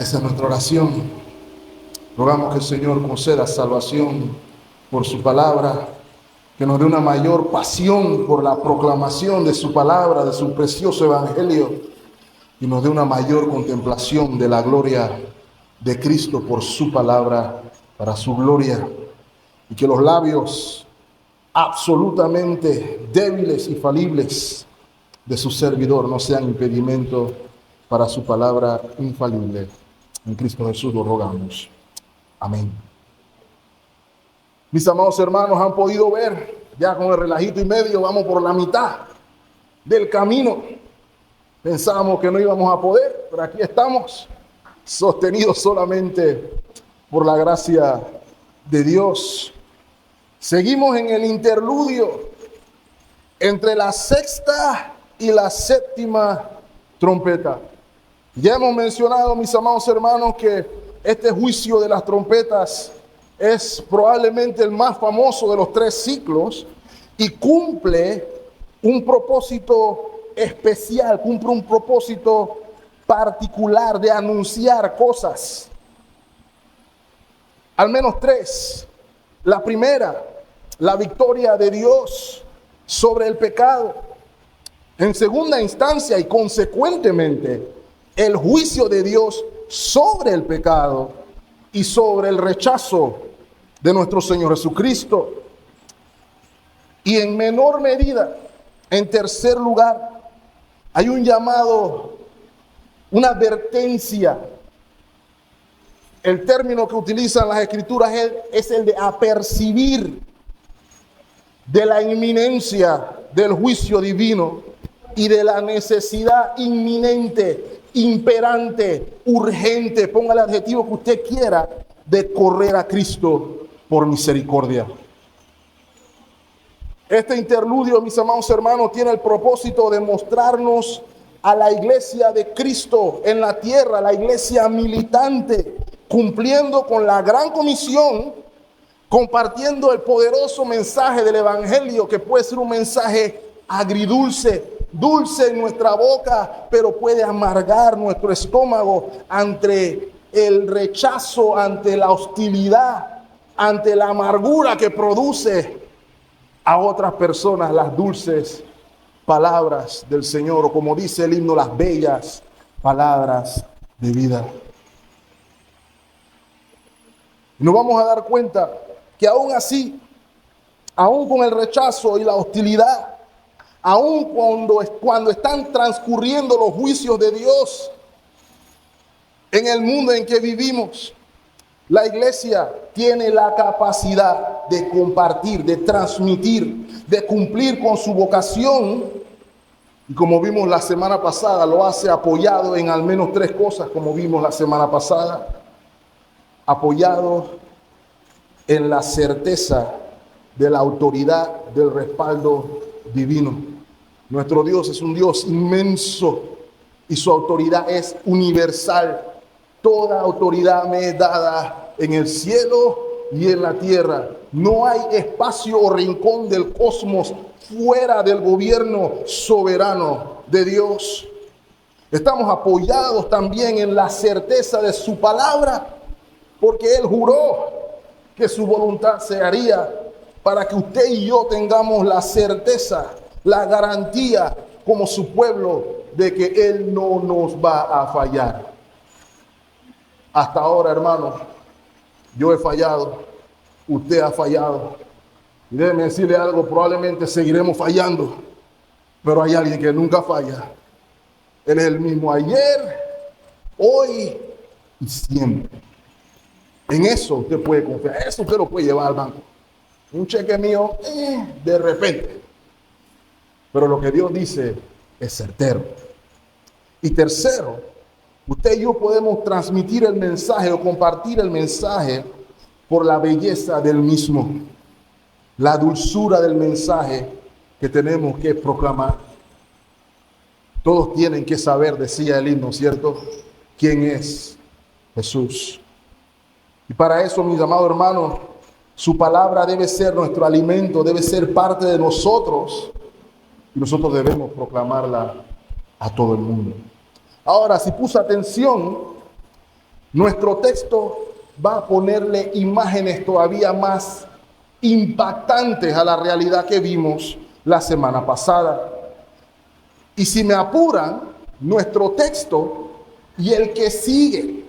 Esa es nuestra oración. Rogamos que el Señor conceda salvación por su palabra, que nos dé una mayor pasión por la proclamación de su palabra, de su precioso evangelio, y nos dé una mayor contemplación de la gloria de Cristo por su palabra, para su gloria, y que los labios absolutamente débiles y falibles de su servidor no sean impedimento para su palabra infalible. En Cristo Jesús lo rogamos. Amén. Mis amados hermanos, han podido ver, ya con el relajito y medio, vamos por la mitad del camino. Pensábamos que no íbamos a poder, pero aquí estamos, sostenidos solamente por la gracia de Dios. Seguimos en el interludio entre la sexta y la séptima trompeta. Ya hemos mencionado, mis amados hermanos, que este juicio de las trompetas es probablemente el más famoso de los 3 ciclos y cumple un propósito especial, cumple un propósito particular de anunciar cosas. Al menos 3. La primera, la victoria de Dios sobre el pecado. En segunda instancia y consecuentemente, el juicio de Dios sobre el pecado y sobre el rechazo de nuestro Señor Jesucristo. Y en menor medida, en tercer lugar, hay un llamado, una advertencia. El término que utilizan las Escrituras es el de apercibir de la inminencia del juicio divino y de la necesidad inminente, imperante, urgente, ponga el adjetivo que usted quiera, de correr a Cristo por misericordia. Este interludio, mis amados hermanos, tiene el propósito de mostrarnos a la iglesia de Cristo en la tierra, la iglesia militante, cumpliendo con la gran comisión, compartiendo el poderoso mensaje del evangelio, que puede ser un mensaje agridulce, dulce en nuestra boca, pero puede amargar nuestro estómago ante el rechazo, ante la hostilidad, ante la amargura que produce a otras personas las dulces palabras del Señor, o como dice el himno, las bellas palabras de vida. Nos vamos a dar cuenta que aún así, aún con el rechazo y la hostilidad, aún cuando están transcurriendo los juicios de Dios en el mundo en que vivimos, la iglesia tiene la capacidad de compartir, de transmitir, de cumplir con su vocación. Y como vimos la semana pasada, lo hace apoyado en al menos 3 cosas, como vimos la semana pasada. Apoyado en la certeza de la autoridad del respaldo divino. Nuestro Dios es un Dios inmenso y su autoridad es universal. Toda autoridad me es dada en el cielo y en la tierra. No hay espacio o rincón del cosmos fuera del gobierno soberano de Dios. Estamos apoyados también en la certeza de su palabra, porque Él juró que su voluntad se haría, para que usted y yo tengamos la certeza, la garantía como su pueblo de que Él no nos va a fallar. Hasta ahora, hermanos, yo he fallado, usted ha fallado. Y déjeme decirle algo, probablemente seguiremos fallando, pero hay alguien que nunca falla. Él es el mismo ayer, hoy y siempre. En eso usted puede confiar, eso usted lo puede llevar al banco. Un cheque mío, de repente. Pero lo que Dios dice es certero. Y tercero, usted y yo podemos transmitir el mensaje o compartir el mensaje por la belleza del mismo, la dulzura del mensaje que tenemos que proclamar. Todos tienen que saber, decía el himno, ¿cierto?, quién es Jesús. Y para eso, mis amados hermanos, su palabra debe ser nuestro alimento, debe ser parte de nosotros, y nosotros debemos proclamarla a todo el mundo. Ahora, si puso atención, Nuestro texto va a ponerle imágenes todavía más impactantes a la realidad que vimos la semana pasada. Y si me apuran, nuestro texto y el que sigue,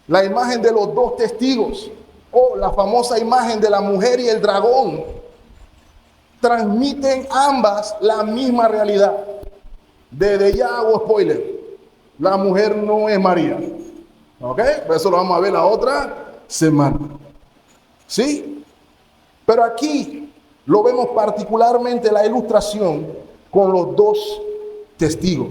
la imagen de los dos testigos, o la famosa imagen de la mujer y el dragón, transmiten ambas la misma realidad. Desde ya hago spoiler, la mujer no es María. ¿Ok? Eso lo vamos a ver la otra semana. ¿Sí? Pero aquí lo vemos particularmente la ilustración con los dos testigos.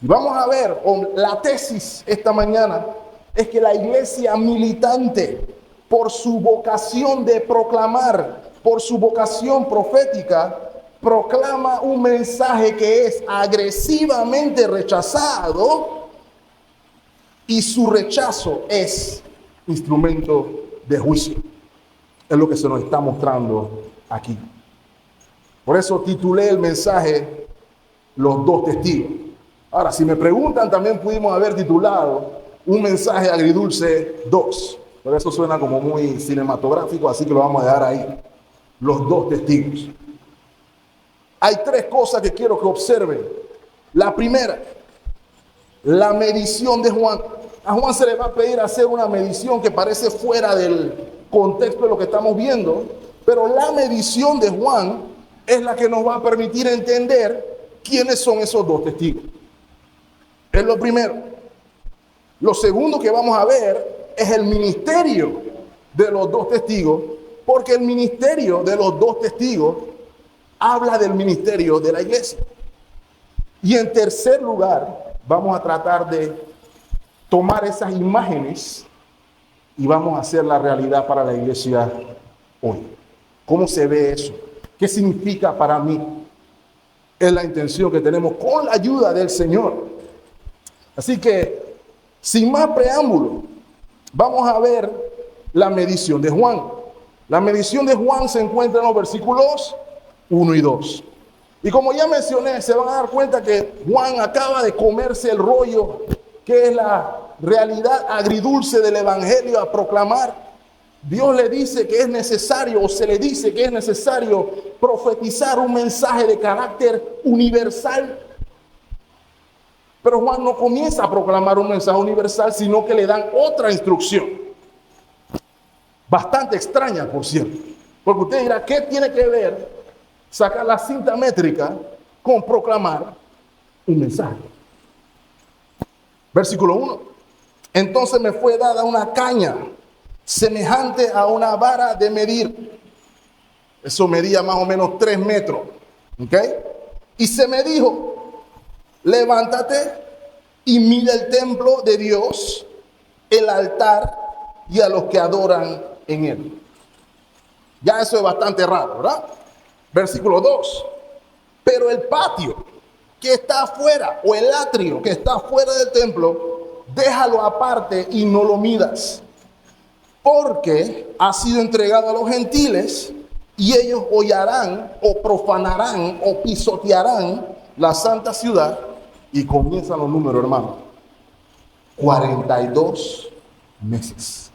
Y vamos a ver, la tesis esta mañana es que la iglesia militante, por su vocación de proclamar, por su vocación profética, proclama un mensaje que es agresivamente rechazado, y su rechazo es instrumento de juicio. Es lo que se nos está mostrando aquí. Por eso titulé el mensaje Los dos testigos. Ahora, si me preguntan, también pudimos haber titulado un mensaje agridulce 2. Pero eso suena como muy cinematográfico, así que lo vamos a dejar ahí. Los dos testigos. Hay tres cosas que quiero que observen. La primera, la medición de Juan. A Juan se le va a pedir hacer una medición que parece fuera del contexto de lo que estamos viendo, pero la medición de Juan es la que nos va a permitir entender quiénes son esos dos testigos. Es lo primero. Lo segundo que vamos a ver es el ministerio de los dos testigos, porque el ministerio de los dos testigos habla del ministerio de la iglesia. Y en tercer lugar, vamos a tratar de tomar esas imágenes y vamos a hacer la realidad para la iglesia hoy. ¿Cómo se ve eso? ¿Qué significa para mí? Es la intención que tenemos con la ayuda del Señor. Así que, sin más preámbulo, vamos a ver la medición de Juan. La medición de Juan se encuentra en los versículos 1 y 2. Y como ya mencioné, se van a dar cuenta que Juan acaba de comerse el rollo, que es la realidad agridulce del evangelio a proclamar. Dios le dice que es necesario, o se le dice que es necesario profetizar un mensaje de carácter universal. Pero Juan no comienza a proclamar un mensaje universal, sino que le dan otra instrucción. Bastante extraña, por cierto. Porque usted dirá, ¿qué tiene que ver sacar la cinta métrica con proclamar un mensaje? Versículo 1. Entonces me fue dada una caña semejante a una vara de medir. Eso medía más o menos 3 metros. ¿Ok? Y se me dijo, levántate y mira el templo de Dios, el altar y a los que adoran en él. Ya eso es bastante raro, ¿verdad? Versículo 2. Pero el patio que está afuera, o el atrio que está afuera del templo, déjalo aparte y no lo midas, porque ha sido entregado a los gentiles y ellos hollarán o profanarán o pisotearán la santa ciudad. Y comienzan los números, hermano. 42 meses.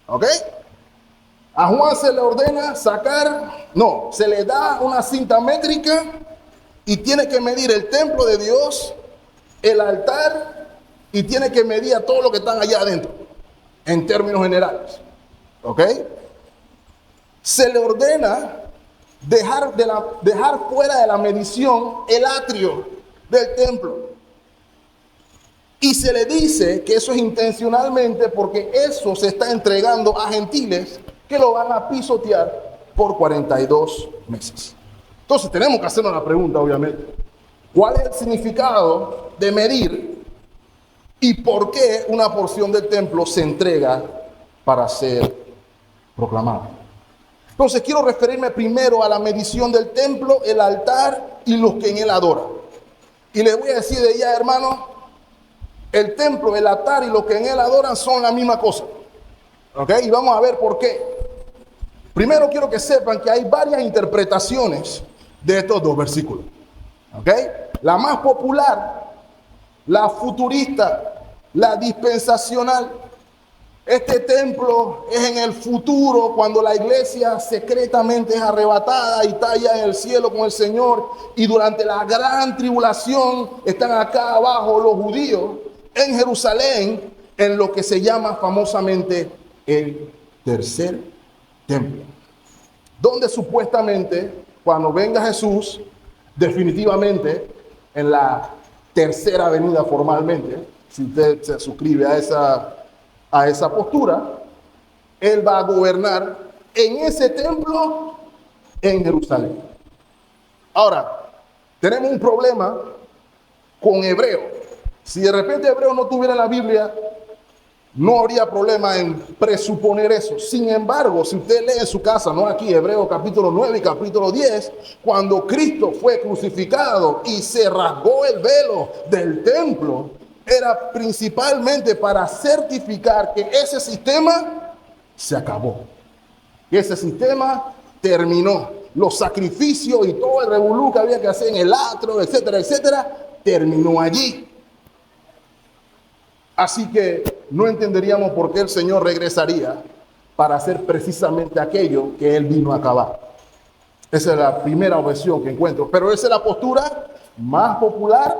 ¿Ok? A Juan se le ordena se le da una cinta métrica y tiene que medir el templo de Dios, el altar, y tiene que medir a todo lo que están allá adentro, en términos generales. ¿Ok? Se le ordena dejar fuera de la medición el atrio del templo. Y se le dice que eso es intencionalmente porque eso se está entregando a gentiles que lo van a pisotear por 42 meses. Entonces tenemos que hacernos la pregunta, obviamente. ¿Cuál es el significado de medir y por qué una porción del templo se entrega para ser proclamada? Entonces quiero referirme primero a la medición del templo, el altar y los que en él adoran. Y les voy a decir de ya, hermano, el templo, el altar y los que en él adoran son la misma cosa. ¿Ok? Y vamos a ver por qué. Primero quiero que sepan que hay varias interpretaciones de estos dos versículos. ¿Ok? La más popular, la futurista, la dispensacional. Este templo es en el futuro, cuando la iglesia secretamente es arrebatada y está allá en el cielo con el Señor, y durante la gran tribulación están acá abajo los judíos en Jerusalén, en lo que se llama famosamente el tercer templo, donde supuestamente cuando venga Jesús, definitivamente en la tercera venida formalmente, si usted se suscribe a esa postura, Él va a gobernar en ese templo en Jerusalén. Ahora, tenemos un problema con Hebreo. Si de repente Hebreo no tuviera la Biblia, no habría problema en presuponer eso. Sin embargo, si usted lee en su casa, no aquí, Hebreo capítulo 9 y capítulo 10, cuando Cristo fue crucificado y se rasgó el velo del templo, era principalmente para certificar que ese sistema se acabó. Que ese sistema terminó. Los sacrificios y todo el revolú que había que hacer en el atrio, etcétera, etcétera, terminó allí. Así que no entenderíamos por qué el Señor regresaría para hacer precisamente aquello que Él vino a acabar. Esa es la primera objeción que encuentro. Pero esa es la postura más popular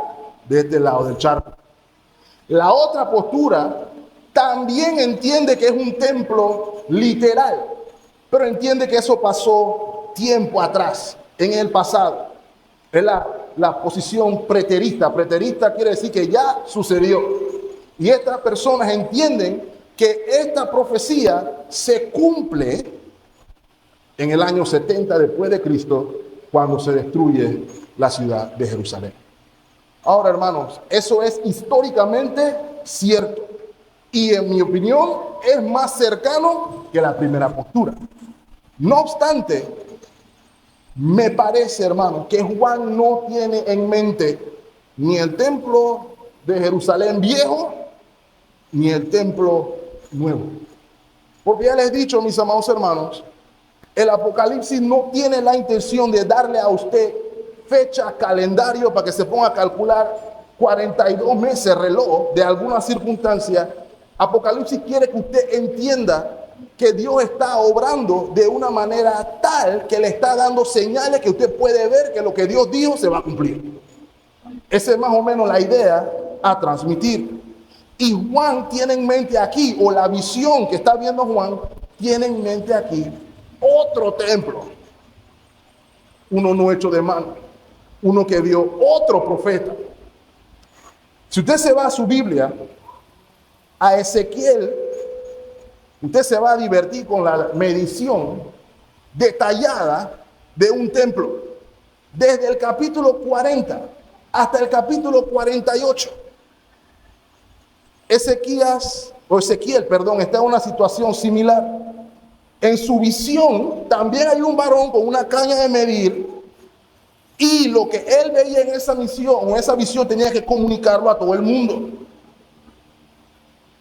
de este lado del charco. La otra postura también entiende que es un templo literal, pero entiende que eso pasó tiempo atrás, en el pasado. Es la posición preterista. Preterista quiere decir que ya sucedió. Y estas personas entienden que esta profecía se cumple en el año 70 después de Cristo, cuando se destruye la ciudad de Jerusalén. Ahora, hermanos, eso es históricamente cierto. Y en mi opinión es más cercano que la primera postura. No obstante, me parece, hermano, que Juan no tiene en mente ni el templo de Jerusalén viejo, ni el templo nuevo. Porque ya les he dicho, mis amados hermanos, el Apocalipsis no tiene la intención de darle a usted fecha, calendario, para que se ponga a calcular 42 meses reloj de alguna circunstancia. Apocalipsis quiere que usted entienda que Dios está obrando de una manera tal que le está dando señales que usted puede ver que lo que Dios dijo se va a cumplir. Esa es más o menos la idea a transmitir. Y Juan tiene en mente aquí, o la visión que está viendo Juan, tiene en mente aquí otro templo. Uno no hecho de mano. Uno que vio otro profeta. Si usted se va a su Biblia, a Ezequiel, usted se va a divertir con la medición detallada de un templo. Desde el capítulo 40 hasta el capítulo 48. Ezequiel, está en una situación similar. En su visión también hay un varón con una caña de medir, y lo que él veía en esa visión tenía que comunicarlo a todo el mundo.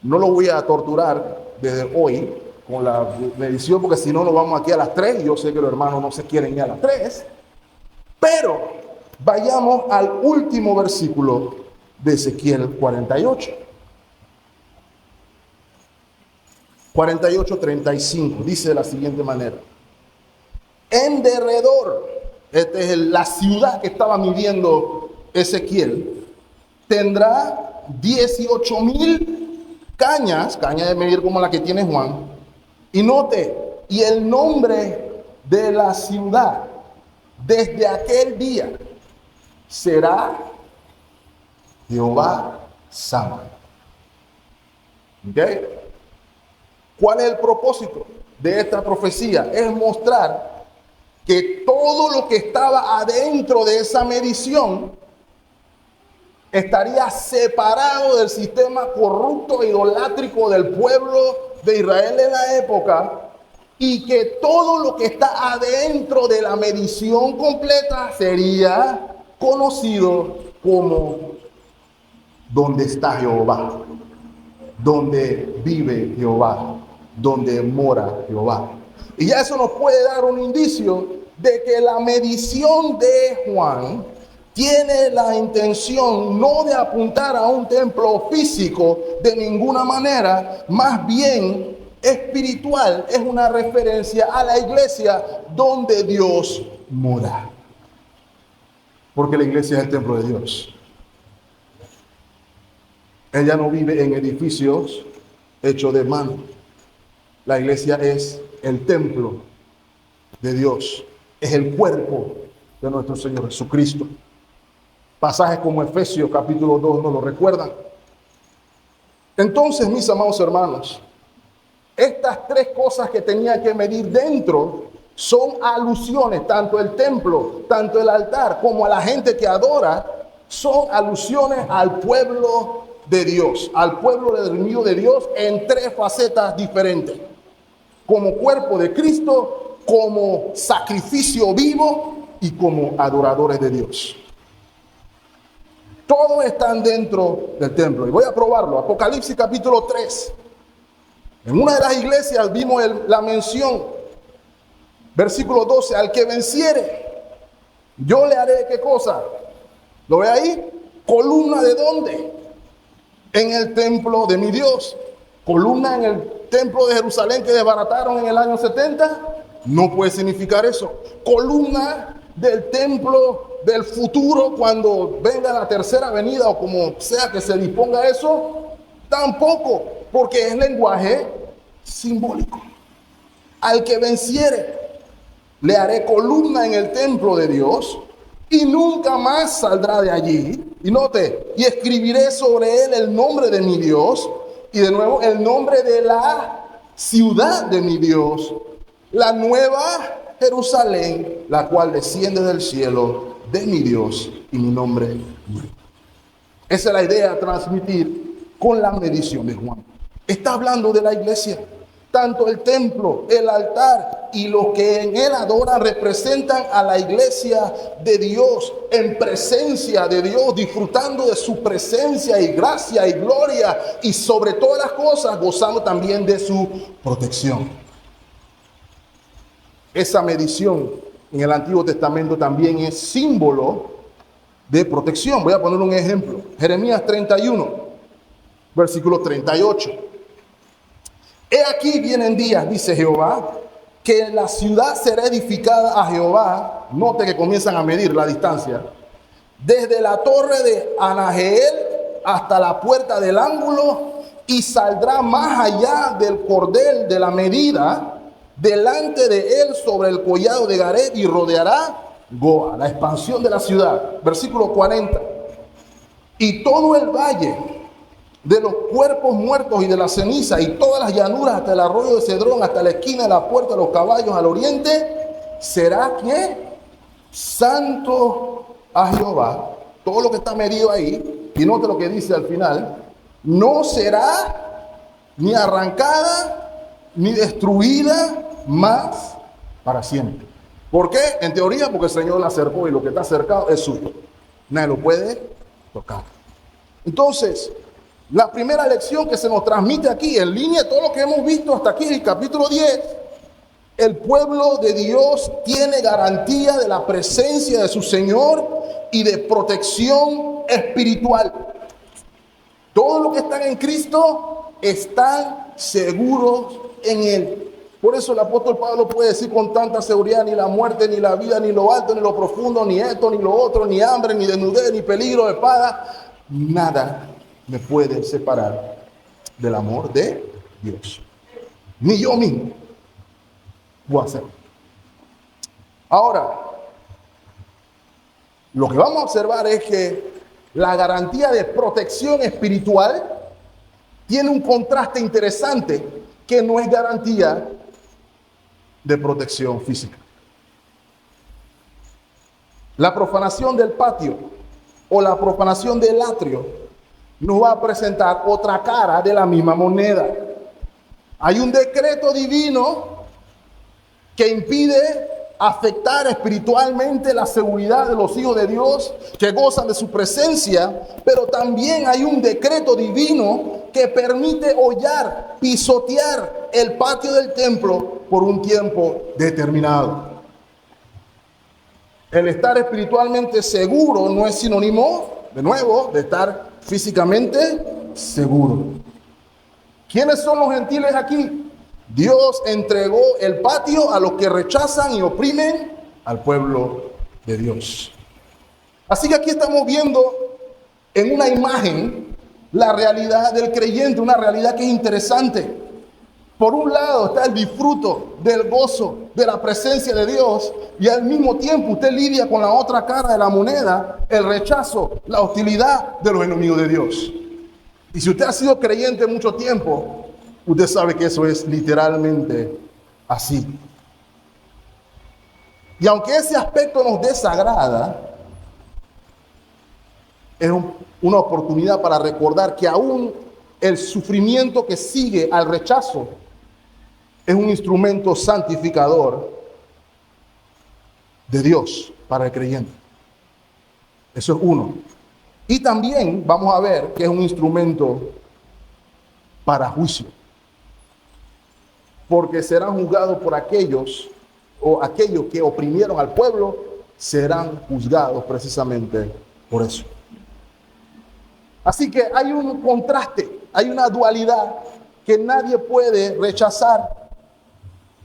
No lo voy a torturar desde hoy con la medición, porque si no nos vamos aquí a las 3, y yo sé que los hermanos no se quieren ir a las 3, pero vayamos al último versículo de Ezequiel 48. 48:35 dice de la siguiente manera: en derredor, esta es la ciudad que estaba midiendo Ezequiel, tendrá 18,000 cañas de medir como la que tiene Juan. Y note, y el nombre de la ciudad desde aquel día será Jehová Sama. ¿Ok? ¿Cuál es el propósito de esta profecía? Es mostrar que todo lo que estaba adentro de esa medición estaría separado del sistema corrupto e idolátrico del pueblo de Israel en la época, y que todo lo que está adentro de la medición completa sería conocido como donde está Jehová, donde vive Jehová, donde mora Jehová. Y ya eso nos puede dar un indicio de que la medición de Juan tiene la intención no de apuntar a un templo físico de ninguna manera, más bien espiritual, es una referencia a la iglesia donde Dios mora. Porque la iglesia es el templo de Dios. Ella no vive en edificios hechos de mano. La iglesia es el templo de Dios. Es el cuerpo de nuestro Señor Jesucristo. Pasajes como Efesios capítulo 2 nos lo recuerdan. Entonces, mis amados hermanos, estas tres cosas que tenía que medir dentro son alusiones, tanto el templo, tanto el altar, como a la gente que adora, son alusiones al pueblo de Dios, al pueblo redimido de Dios en tres facetas diferentes. Como cuerpo de Cristo, como sacrificio vivo y como adoradores de Dios. Todos están dentro del templo. Y voy a probarlo. Apocalipsis capítulo 3. En una de las iglesias vimos la mención. Versículo 12. Al que venciere, yo le haré ¿qué cosa? ¿Lo ve ahí? ¿Columna de dónde? En el templo de mi Dios. ¿Columna en el templo de Jerusalén que desbarataron en el año 70? No puede significar eso. Columna del templo del futuro cuando venga la tercera venida o como sea que se disponga eso, tampoco, porque es lenguaje simbólico. Al que venciere, le haré columna en el templo de Dios y nunca más saldrá de allí. Y note, y escribiré sobre él el nombre de mi Dios y de nuevo el nombre de la ciudad de mi Dios, la nueva Jerusalén, la cual desciende del cielo de mi Dios y mi nombre. Esa es la idea a transmitir con la medición de Juan. Está hablando de la iglesia. Tanto el templo, el altar y los que en él adoran representan a la iglesia de Dios, en presencia de Dios, disfrutando de su presencia y gracia y gloria y sobre todas las cosas gozando también de su protección. Esa medición en el Antiguo Testamento también es símbolo de protección. Voy a poner un ejemplo. Jeremías 31, versículo 38. He aquí vienen días, dice Jehová, que la ciudad será edificada a Jehová. Note que comienzan a medir la distancia. Desde la torre de Anaheel hasta la puerta del ángulo, y saldrá más allá del cordel de la medida, delante de él sobre el collado de Gared, y rodeará Goa, la expansión de la ciudad. Versículo 40. Y todo el valle de los cuerpos muertos y de la ceniza y todas las llanuras hasta el arroyo de Cedrón, hasta la esquina de la puerta de los caballos al oriente, será que santo a Jehová. Todo lo que está medido ahí, y note lo que dice al final, no será ni arrancada ni destruida más para siempre. ¿Por qué? En teoría, porque el Señor la acercó y lo que está cercado es suyo. Nadie lo puede tocar. Entonces, la primera lección que se nos transmite aquí, en línea de todo lo que hemos visto hasta aquí, el capítulo 10, el pueblo de Dios tiene garantía de la presencia de su Señor y de protección espiritual. Todos los que están en Cristo están seguros en Él. Por eso el apóstol Pablo puede decir con tanta seguridad: ni la muerte, ni la vida, ni lo alto, ni lo profundo, ni esto, ni lo otro, ni hambre, ni desnudez, ni peligro de espada, nada me puede separar del amor de Dios. Ni yo mismo voy a hacer. Ahora, lo que vamos a observar es que la garantía de protección espiritual tiene un contraste interesante que no es garantía de protección física. La profanación del patio o la profanación del atrio nos va a presentar otra cara de la misma moneda. Hay un decreto divino que impide afectar espiritualmente la seguridad de los hijos de Dios que gozan de su presencia, pero también hay un decreto divino que permite hollar, pisotear el patio del templo por un tiempo determinado. El estar espiritualmente seguro no es sinónimo, de nuevo, de estar físicamente seguro. ¿Quiénes son los gentiles aquí? Dios entregó el patio a los que rechazan y oprimen al pueblo de Dios. Así que aquí estamos viendo en una imagen la realidad del creyente, una realidad que es interesante. Por un lado está el disfruto del gozo de la presencia de Dios y al mismo tiempo usted lidia con la otra cara de la moneda, el rechazo, la hostilidad de los enemigos de Dios. Y si usted ha sido creyente mucho tiempo, usted sabe que eso es literalmente así. Y aunque ese aspecto nos desagrada, es una oportunidad para recordar que aún el sufrimiento que sigue al rechazo es un instrumento santificador de Dios para el creyente. Eso es uno. Y también vamos a ver que es un instrumento para juicio. Porque serán juzgados por aquellos que oprimieron al pueblo, serán juzgados precisamente por eso. Así que hay un contraste, hay una dualidad que nadie puede rechazar.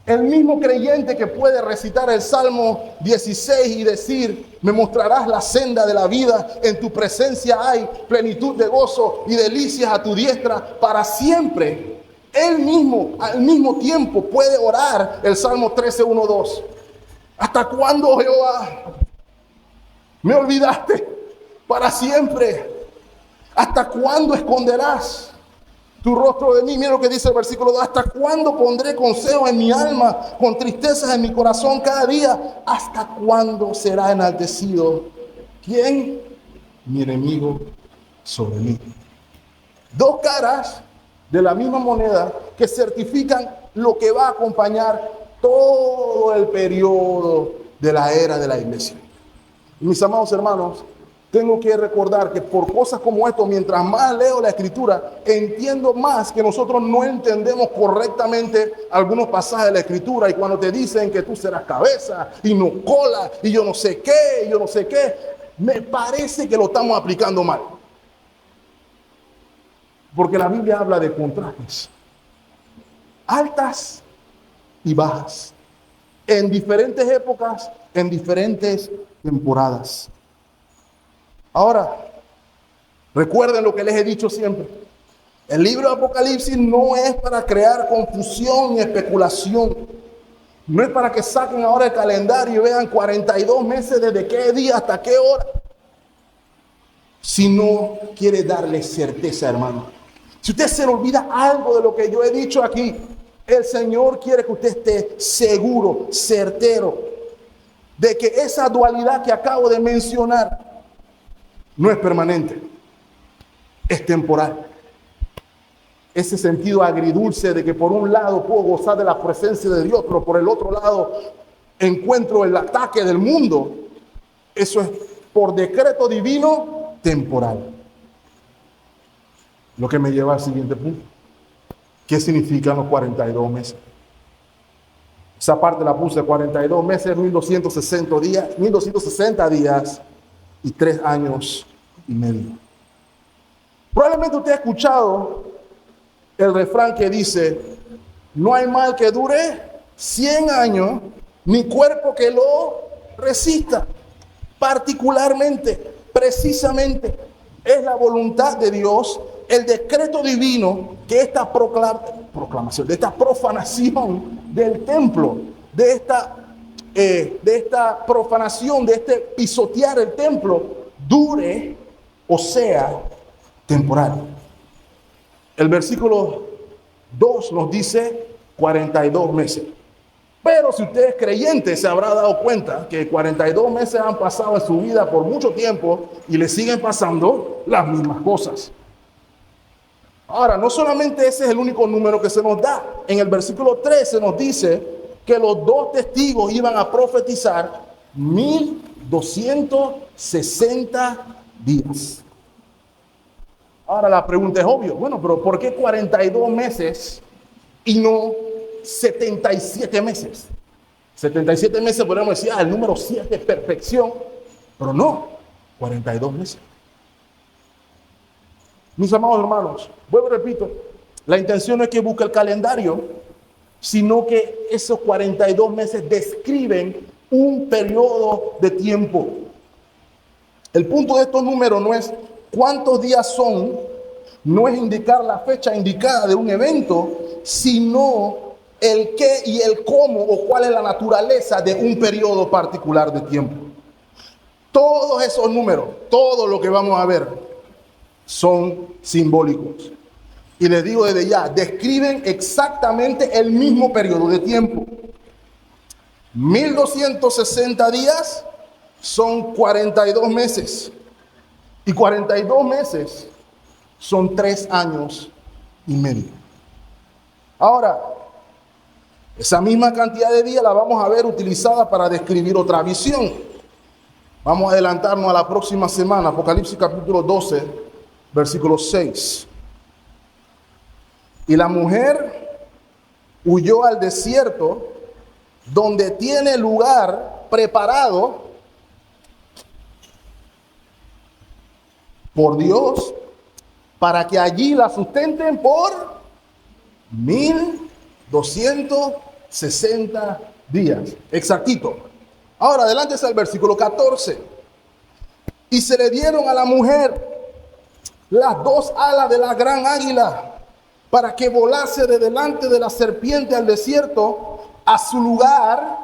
El mismo creyente que puede recitar el Salmo 16 y decir, me mostrarás la senda de la vida, en tu presencia hay plenitud de gozo y delicias a tu diestra para siempre. Él mismo, al mismo tiempo, puede orar el Salmo 13, 1, 2. ¿Hasta cuándo, Jehová? ¿Me olvidaste? Para siempre. ¿Hasta cuándo esconderás tu rostro de mí? Mira lo que dice el versículo 2. ¿Hasta cuándo pondré consejo en mi alma, con tristezas en mi corazón cada día? ¿Hasta cuándo será enaltecido? ¿Quién? Mi enemigo sobre mí. Dos caras de la misma moneda que certifican lo que va a acompañar todo el periodo de la era de la iglesia. Y mis amados hermanos, tengo que recordar que por cosas como esto, mientras más leo la Escritura, entiendo más que nosotros no entendemos correctamente algunos pasajes de la Escritura. Y cuando te dicen que tú serás cabeza y no cola y yo no sé qué, me parece que lo estamos aplicando mal. Porque la Biblia habla de contrastes, altas y bajas, en diferentes épocas, en diferentes temporadas. Ahora, recuerden lo que les he dicho siempre. El libro de Apocalipsis no es para crear confusión ni especulación. No es para que saquen ahora el calendario y vean 42 meses desde qué día hasta qué hora. Si no quiere darle certeza, hermano. Si usted se le olvida algo de lo que yo he dicho aquí, el Señor quiere que usted esté seguro, certero, de que esa dualidad que acabo de mencionar no es permanente, es temporal. Ese sentido agridulce de que por un lado puedo gozar de la presencia de Dios, pero por el otro lado encuentro el ataque del mundo, eso es por decreto divino temporal. Lo que me lleva al siguiente punto. ¿Qué significan los 42 meses? Esa parte la puse, 42 meses, 1260 días y 3 años y medio. Probablemente usted ha escuchado el refrán que dice, no hay mal que dure 100 años, ni cuerpo que lo resista. Particularmente, precisamente, es la voluntad de Dios, el decreto divino, que esta proclamación, de esta profanación del templo, de esta profanación, de este pisotear el templo, dure o sea temporal. El versículo 2 nos dice 42 meses. Pero si usted es creyente, se habrá dado cuenta que 42 meses han pasado en su vida por mucho tiempo y le siguen pasando las mismas cosas. Ahora, no solamente ese es el único número que se nos da. En el versículo 3 se nos dice que los dos testigos iban a profetizar 1260 días. Ahora la pregunta es obvia. Bueno, pero ¿por qué 42 meses y no 77 meses? 77 meses podemos decir, el número 7 es perfección, pero no, 42 meses. Mis amados hermanos, vuelvo y repito, la intención no es que busque el calendario, sino que esos 42 meses describen un periodo de tiempo. El punto de estos números no es cuántos días son, no es indicar la fecha indicada de un evento, sino el qué y el cómo o cuál es la naturaleza de un periodo particular de tiempo. Todos esos números, todo lo que vamos a ver, son simbólicos. Y les digo desde ya, describen exactamente el mismo periodo de tiempo. 1260 días son 42 meses. Y 42 meses son 3 años y medio. Ahora, esa misma cantidad de días la vamos a ver utilizada para describir otra visión. Vamos a adelantarnos a la próxima semana, Apocalipsis capítulo 12, versículo 6. Y la mujer huyó al desierto, donde tiene lugar preparado por Dios para que allí la sustenten por 1260 días. Exactito. Ahora, adelante es el versículo 14. Y se le dieron a la mujer las 2 alas de la gran águila para que volase de delante de la serpiente al desierto, a su lugar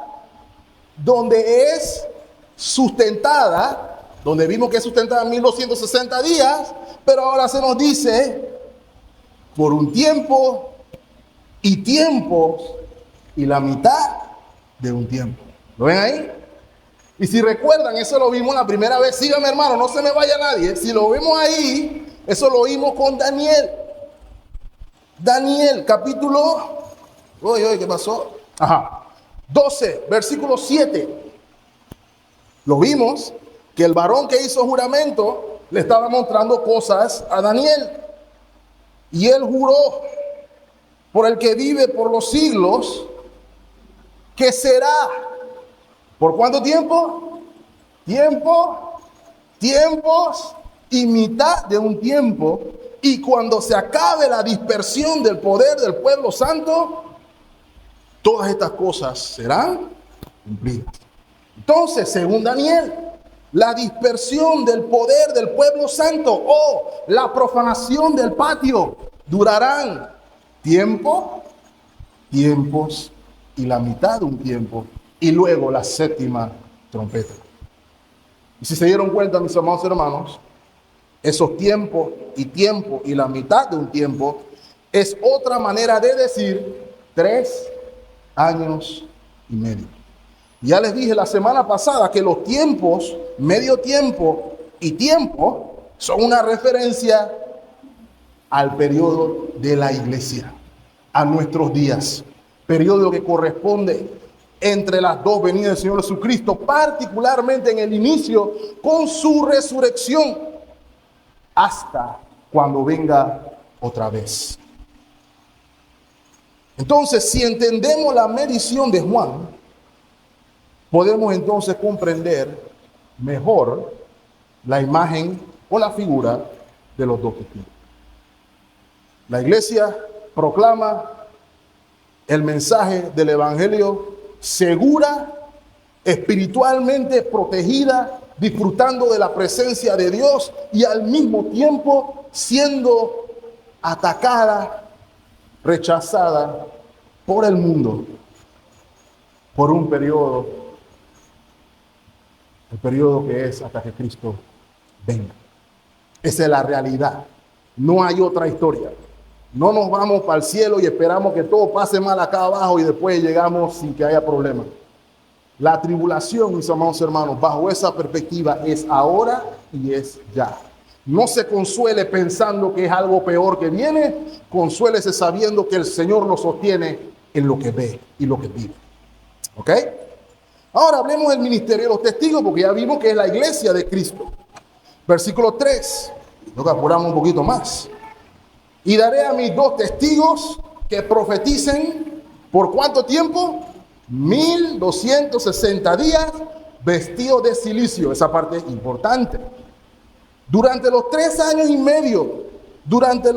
donde es sustentada, donde vimos que es sustentada 1260 días, pero ahora se nos dice por un tiempo y tiempos y la mitad de un tiempo. ¿Lo ven ahí? Y si recuerdan, eso lo vimos la primera vez. Síganme, hermano, no se me vaya nadie. Si lo vemos ahí, eso lo vimos con Daniel. Daniel, capítulo... Oye, ¿qué pasó? 12, versículo 7. Lo vimos que el varón que hizo juramento le estaba mostrando cosas a Daniel. Y él juró por el que vive por los siglos, que será. ¿Por cuánto tiempo? Tiempos y mitad de un tiempo. Y cuando se acabe la dispersión del poder del pueblo santo, todas estas cosas serán cumplidas. Entonces, según Daniel, la dispersión del poder del pueblo santo o la profanación del patio durarán tiempos y la mitad de un tiempo, y luego la 7ª trompeta. Y si se dieron cuenta, mis amados hermanos, esos tiempos y la mitad de un tiempo es otra manera de decir 3 años y medio. Ya les dije la semana pasada que los tiempos, medio tiempo y tiempo son una referencia al periodo de la iglesia, a nuestros días, periodo que corresponde entre las dos venidas del Señor Jesucristo, particularmente en el inicio con su resurrección, hasta cuando venga otra vez. Entonces, si entendemos la medición de Juan, podemos entonces comprender mejor la imagen o la figura de los dos testigos. La iglesia proclama el mensaje del evangelio segura, espiritualmente protegida, disfrutando de la presencia de Dios y al mismo tiempo siendo atacada, rechazada por el mundo por un periodo, el periodo que es hasta que Cristo venga. Esa es la realidad. No hay otra historia. No nos vamos para el cielo y esperamos que todo pase mal acá abajo y después llegamos sin que haya problema. La tribulación, mis amados hermanos, bajo esa perspectiva es ahora y es ya. No se consuele pensando que es algo peor que viene, consuélese sabiendo que el Señor lo sostiene en lo que ve y lo que vive. ¿Ok? Ahora hablemos del ministerio de los testigos, porque ya vimos que es la iglesia de Cristo. Versículo 3. Tengo que apurarme un poquito más. Y daré a mis 2 testigos que profeticen, ¿por cuánto tiempo? 1260 días vestidos de cilicio. Esa parte es importante. Durante los 3 años y medio, durante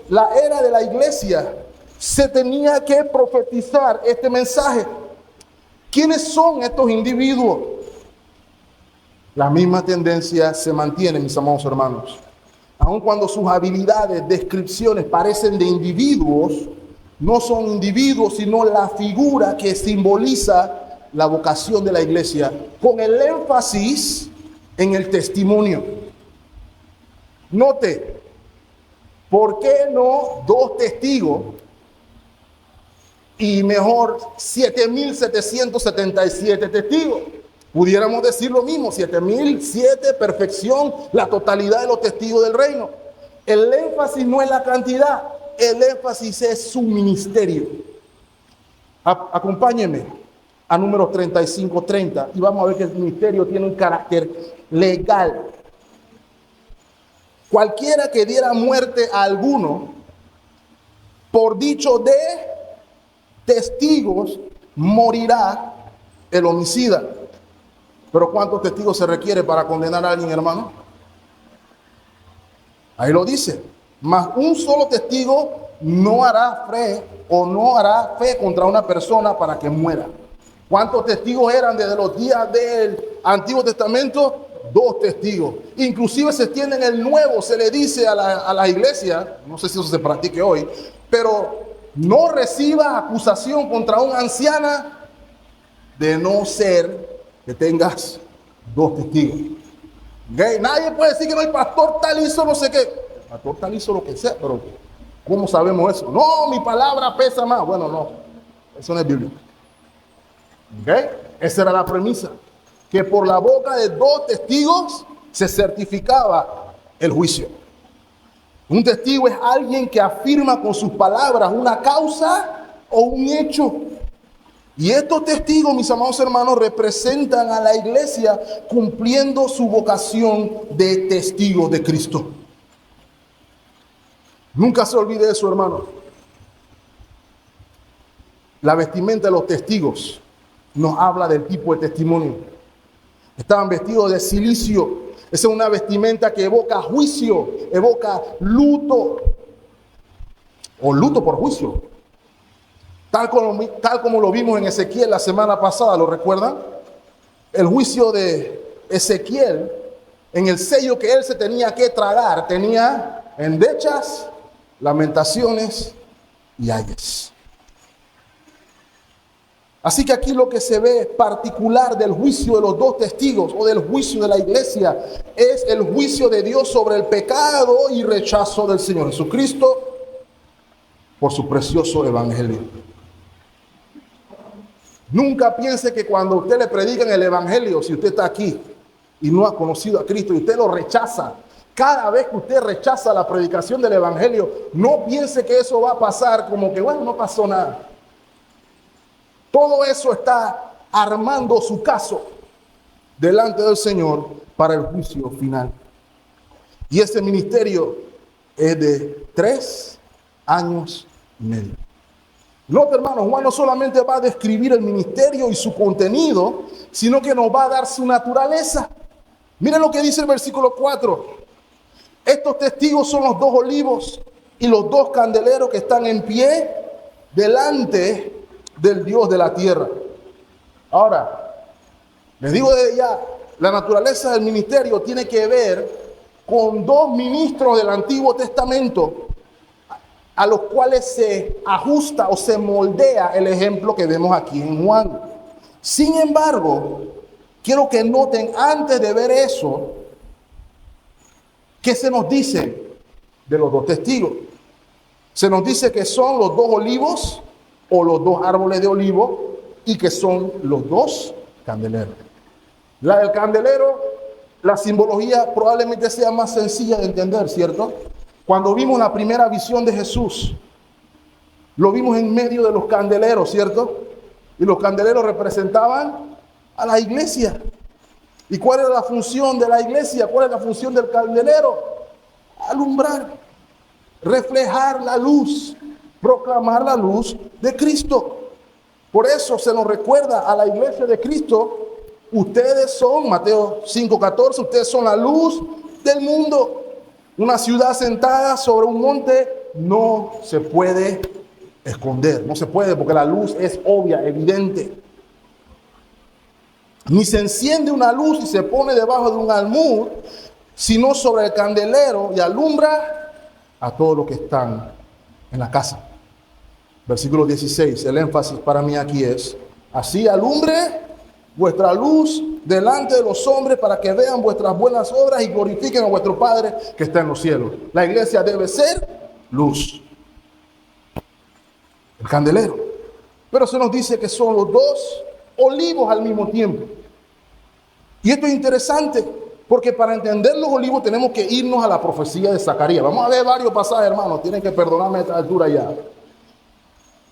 la era de la iglesia, se tenía que profetizar este mensaje. ¿Quiénes son estos individuos? La misma tendencia se mantiene, mis amados hermanos. Aun cuando sus habilidades, descripciones parecen de individuos, no son individuos, sino la figura que simboliza la vocación de la iglesia, con el énfasis en el testimonio. Note, ¿por qué no 2 testigos y mejor 7,777 testigos? Pudiéramos decir lo mismo, 7,007, perfección, la totalidad de los testigos del reino. El énfasis no es la cantidad, el énfasis es su ministerio. Acompáñenme a Números 35:30 y vamos a ver que el ministerio tiene un carácter legal. Cualquiera que diera muerte a alguno por dicho de testigos, morirá el homicida. Pero ¿cuántos testigos se requiere para condenar a alguien, hermano? Ahí lo dice. Mas un solo testigo no hará fe contra una persona para que muera. ¿Cuántos testigos eran desde los días del Antiguo Testamento? 2 testigos. Inclusive se extiende en el Nuevo, se le dice a la iglesia, no sé si eso se practique hoy, pero no reciba acusación contra una anciana de no ser que tengas 2 testigos. ¿Okay? Nadie puede decir que no, el pastor tal hizo no sé qué. El pastor tal hizo lo que sea, pero ¿cómo sabemos eso? No, mi palabra pesa más. Bueno, no, eso no es bíblico. ¿Okay? Esa era la premisa, que por la boca de 2 testigos se certificaba el juicio. Un testigo es alguien que afirma con sus palabras una causa o un hecho. Y estos testigos, mis amados hermanos, representan a la iglesia cumpliendo su vocación de testigos de Cristo. Nunca se olvide de eso, hermano. La vestimenta de los testigos nos habla del tipo de testimonio. Estaban vestidos de cilicio. Esa es una vestimenta que evoca juicio, evoca luto o luto por juicio. Tal como lo vimos en Ezequiel la semana pasada, ¿lo recuerdan? El juicio de Ezequiel, en el sello que él se tenía que tragar, tenía endechas, lamentaciones y ayes. Así que aquí lo que se ve particular del juicio de los 2 testigos o del juicio de la iglesia es el juicio de Dios sobre el pecado y rechazo del Señor Jesucristo por su precioso evangelio. Nunca piense que cuando usted le predican el evangelio, si usted está aquí y no ha conocido a Cristo y usted lo rechaza, cada vez que usted rechaza la predicación del evangelio, no piense que eso va a pasar como que, bueno, no pasó nada. Todo eso está armando su caso delante del Señor para el juicio final. Y ese ministerio es de 3 años y medio. No, hermanos, Juan no solamente va a describir el ministerio y su contenido, sino que nos va a dar su naturaleza. Miren lo que dice el versículo 4. Estos testigos son los 2 olivos y los 2 candeleros que están en pie delante del Dios de la tierra. Ahora, les digo desde ya, la naturaleza del ministerio tiene que ver con 2 ministros del Antiguo Testamento a los cuales se ajusta o se moldea el ejemplo que vemos aquí en Juan. Sin embargo, quiero que noten antes de ver eso, ¿qué se nos dice de los 2 testigos? Se nos dice que son los 2 olivos o los 2 árboles de olivo y que son los 2 candeleros. La del candelero, la simbología probablemente sea más sencilla de entender, ¿cierto? Cuando vimos la primera visión de Jesús, lo vimos en medio de los candeleros, ¿cierto? Y los candeleros representaban a la iglesia. ¿Y cuál era la función de la iglesia? ¿Cuál es la función del candelero? Alumbrar, reflejar la luz, proclamar la luz de Cristo. Por eso se nos recuerda a la iglesia de Cristo, ustedes son, Mateo 5:14, ustedes son la luz del mundo. Una ciudad sentada sobre un monte no se puede esconder, no se puede porque la luz es obvia, evidente. Ni se enciende una luz y se pone debajo de un almud, sino sobre el candelero y alumbra a todos los que están en la casa. Versículo 16, el énfasis para mí aquí es: así alumbre vuestra luz delante de los hombres para que vean vuestras buenas obras y glorifiquen a vuestro Padre que está en los cielos. La iglesia debe ser luz. El candelero. Pero se nos dice que son los dos olivos al mismo tiempo. Y esto es interesante porque para entender los olivos tenemos que irnos a la profecía de Zacarías. Vamos a ver varios pasajes, hermanos. Tienen que perdonarme a esta altura ya.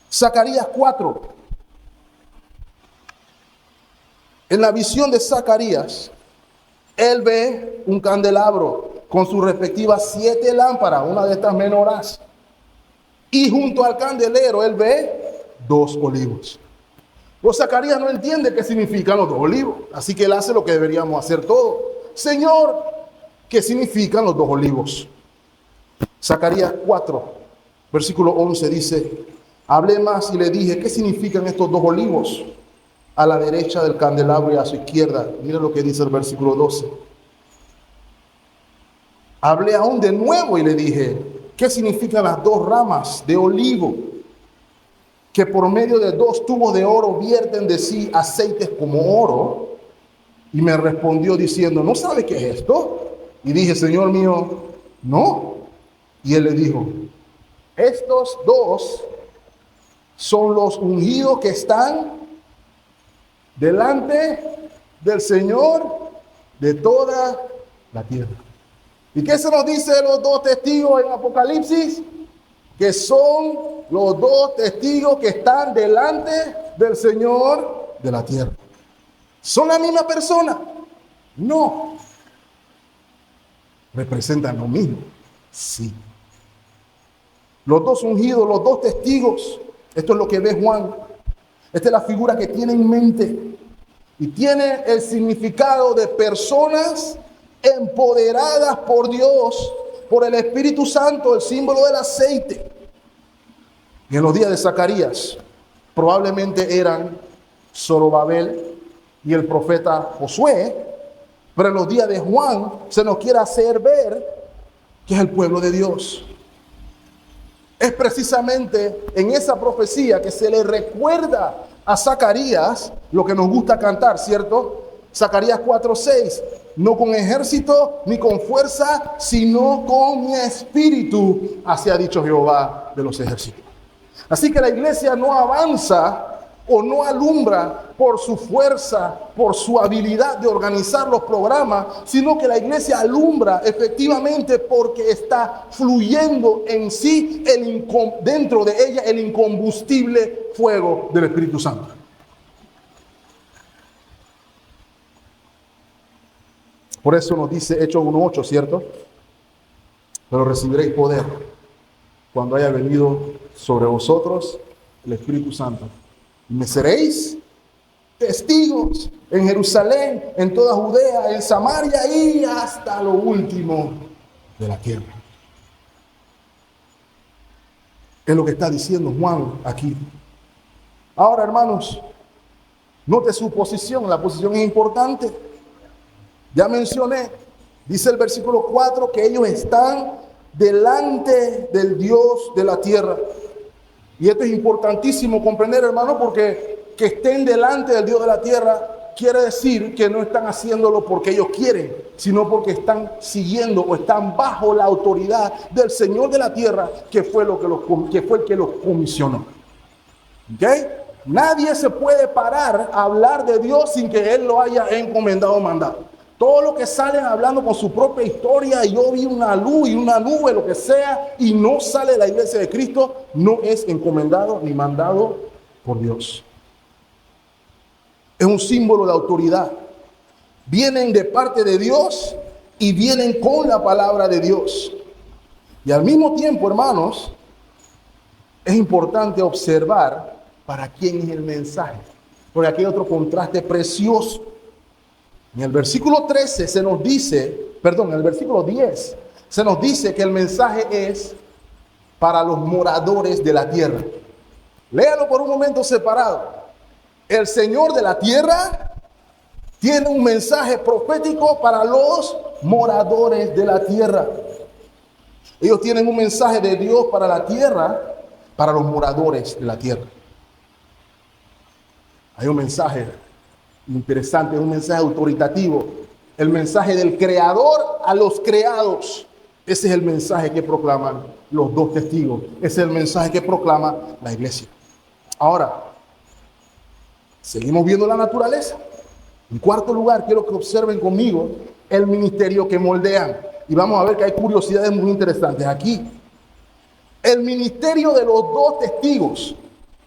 Zacarías 4. En la visión de Zacarías, él ve un candelabro con sus respectivas 7 lámparas, una de estas menorás. Y junto al candelero él ve 2 olivos. Pues Zacarías no entiende qué significan los 2 olivos. Así que él hace lo que deberíamos hacer todos. Señor, ¿qué significan los 2 olivos? Zacarías 4, versículo 11 dice: hablé más y le dije, ¿qué significan estos 2 olivos? A la derecha del candelabro y a su izquierda. Mira lo que dice el versículo 12. Hablé aún de nuevo y le dije, ¿qué significan las 2 ramas de olivo que por medio de 2 tubos de oro vierten de sí aceites como oro? Y me respondió diciendo, ¿no sabe qué es esto? Y dije, Señor mío, no. Y él le dijo, estos 2 son los ungidos que están delante del Señor de toda la tierra. ¿Y qué se nos dice de los 2 testigos en Apocalipsis? Que son los 2 testigos que están delante del Señor de la tierra. ¿Son la misma persona? No. ¿Representan lo mismo? Sí. Los 2 ungidos, los 2 testigos. Esto es lo que ve Juan. Esta es la figura que tiene en mente. Y tiene el significado de personas empoderadas por Dios, por el Espíritu Santo, el símbolo del aceite. Y en los días de Zacarías, probablemente eran Zorobabel y el profeta Josué, pero en los días de Juan se nos quiere hacer ver que es el pueblo de Dios. Es precisamente en esa profecía que se le recuerda a Zacarías lo que nos gusta cantar, ¿cierto? Zacarías 4:6, no con ejército ni con fuerza, sino con mi espíritu, así ha dicho Jehová de los ejércitos. Así que la iglesia no avanza o no alumbra por su fuerza, por su habilidad de organizar los programas, sino que la iglesia alumbra efectivamente porque está fluyendo en sí dentro de ella el incombustible fuego del Espíritu Santo. Por eso nos dice Hechos 1:8, ¿cierto? Pero recibiréis poder cuando haya venido sobre vosotros el Espíritu Santo. Y me seréis testigos en Jerusalén, en toda Judea, en Samaria y hasta lo último de la tierra. Es lo que está diciendo Juan aquí. Ahora, hermanos, note su posición. La posición es importante. Ya mencioné, dice el versículo 4, que ellos están delante del Dios de la tierra. Y esto es importantísimo comprender, hermano, porque que estén delante del Dios de la tierra quiere decir que no están haciéndolo porque ellos quieren, sino porque están siguiendo o están bajo la autoridad del Señor de la tierra, que fue el que los comisionó. ¿Ok? Nadie se puede parar a hablar de Dios sin que Él lo haya encomendado o mandado. Todo lo que salen hablando con su propia historia, y yo vi una luz y una nube, lo que sea, y no sale de la iglesia de Cristo, no es encomendado ni mandado por Dios. Es un símbolo de autoridad. Vienen de parte de Dios y vienen con la palabra de Dios. Y al mismo tiempo, hermanos, es importante observar ¿Para quién es el mensaje? Porque aquí hay otro contraste precioso. En el versículo 13 se nos dice, perdón, en el versículo 10 se nos dice que el mensaje es para los moradores de la tierra. Léalo por un momento separado. El Señor de la tierra tiene un mensaje profético para los moradores de la tierra. Ellos tienen un mensaje de Dios para la tierra, para los moradores de la tierra. Hay un mensaje interesante, un mensaje autoritativo, el mensaje del creador a los creados. Ese es el mensaje que proclaman los dos testigos. Ese es el mensaje que proclama la iglesia. Ahora, seguimos viendo la naturaleza. En cuarto lugar, quiero que observen conmigo el ministerio que moldean. Y vamos a ver que hay curiosidades muy interesantes aquí. El ministerio de los dos testigos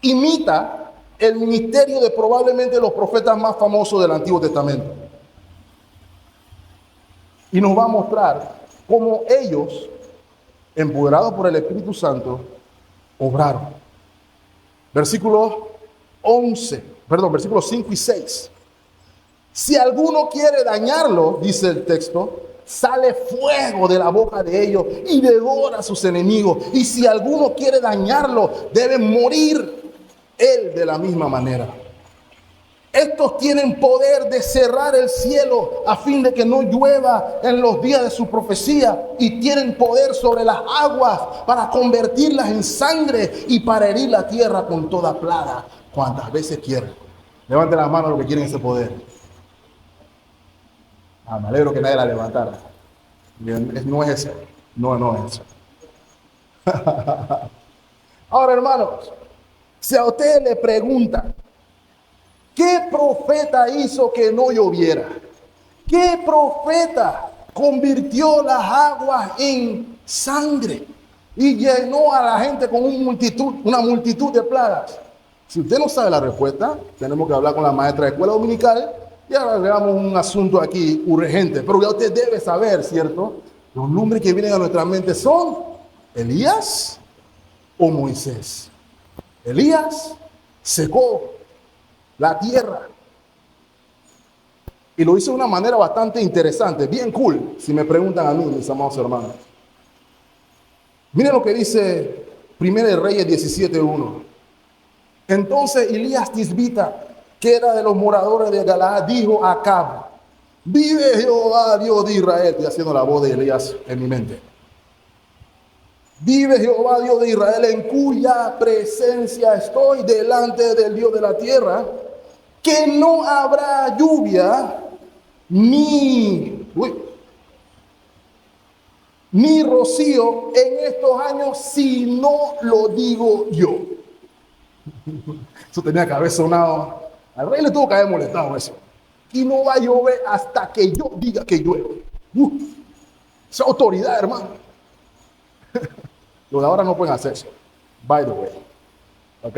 imita el ministerio de probablemente los profetas más famosos del Antiguo Testamento. Y nos va a mostrar cómo ellos, empoderados por el Espíritu Santo, obraron. Versículos 5 y 6. Si alguno quiere dañarlo, dice el texto, sale fuego de la boca de ellos y devora a sus enemigos. Y si alguno quiere dañarlo, debe morir él de la misma manera. Estos tienen poder de cerrar el cielo a fin de que no llueva en los días de su profecía, y tienen poder sobre las aguas para convertirlas en sangre y para herir la tierra con toda plaga cuantas veces quieran. Levanten las manos los que quieren ese poder. Me alegro que nadie la levantara. No es eso. No es eso. Ahora, hermanos, si a ustedes le preguntan, ¿qué profeta hizo que no lloviera? ¿Qué profeta convirtió las aguas en sangre y llenó a la gente con una multitud de plagas? Si usted no sabe la respuesta, tenemos que hablar con la maestra de escuela dominical y agregamos un asunto aquí urgente. Pero ya usted debe saber, ¿cierto? Los nombres que vienen a nuestra mente son Elías o Moisés. Elías secó la tierra y lo hizo de una manera bastante interesante, bien cool, si me preguntan a mí, mis amados hermanos. Miren lo que dice 1 Reyes 17:1. Entonces Elías Tisbita, que era de los moradores de Galaad, dijo a Acab: vive Jehová, Dios de Israel. Estoy haciendo la voz de Elías en mi mente. Vive Jehová, Dios de Israel, en cuya presencia estoy delante del Dios de la tierra, que no habrá lluvia ni rocío en estos años si no lo digo yo. Eso tenía que haber sonado. Al rey le tuvo que haber molestado eso. Y no va a llover hasta que yo diga que llueve. Esa autoridad, hermano. Los de ahora no pueden hacer eso. By the way. ¿Ok?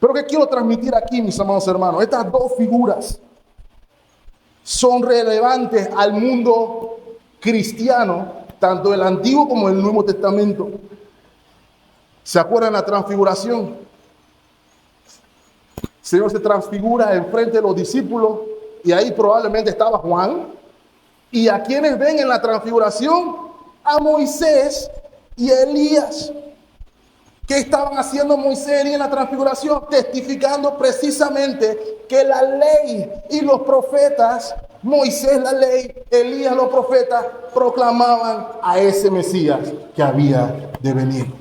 Pero ¿qué quiero transmitir aquí, mis amados hermanos? Estas dos figuras son relevantes al mundo cristiano, tanto el Antiguo como el Nuevo Testamento. ¿Se acuerdan la transfiguración? El Señor se transfigura enfrente de los discípulos y ahí probablemente estaba Juan. ¿Y a quienes ven en la transfiguración? A Moisés y a Elías. ¿Qué estaban haciendo Moisés y Elías en la transfiguración? Testificando precisamente que la ley y los profetas, Moisés la ley, Elías los profetas, proclamaban a ese Mesías que había de venir.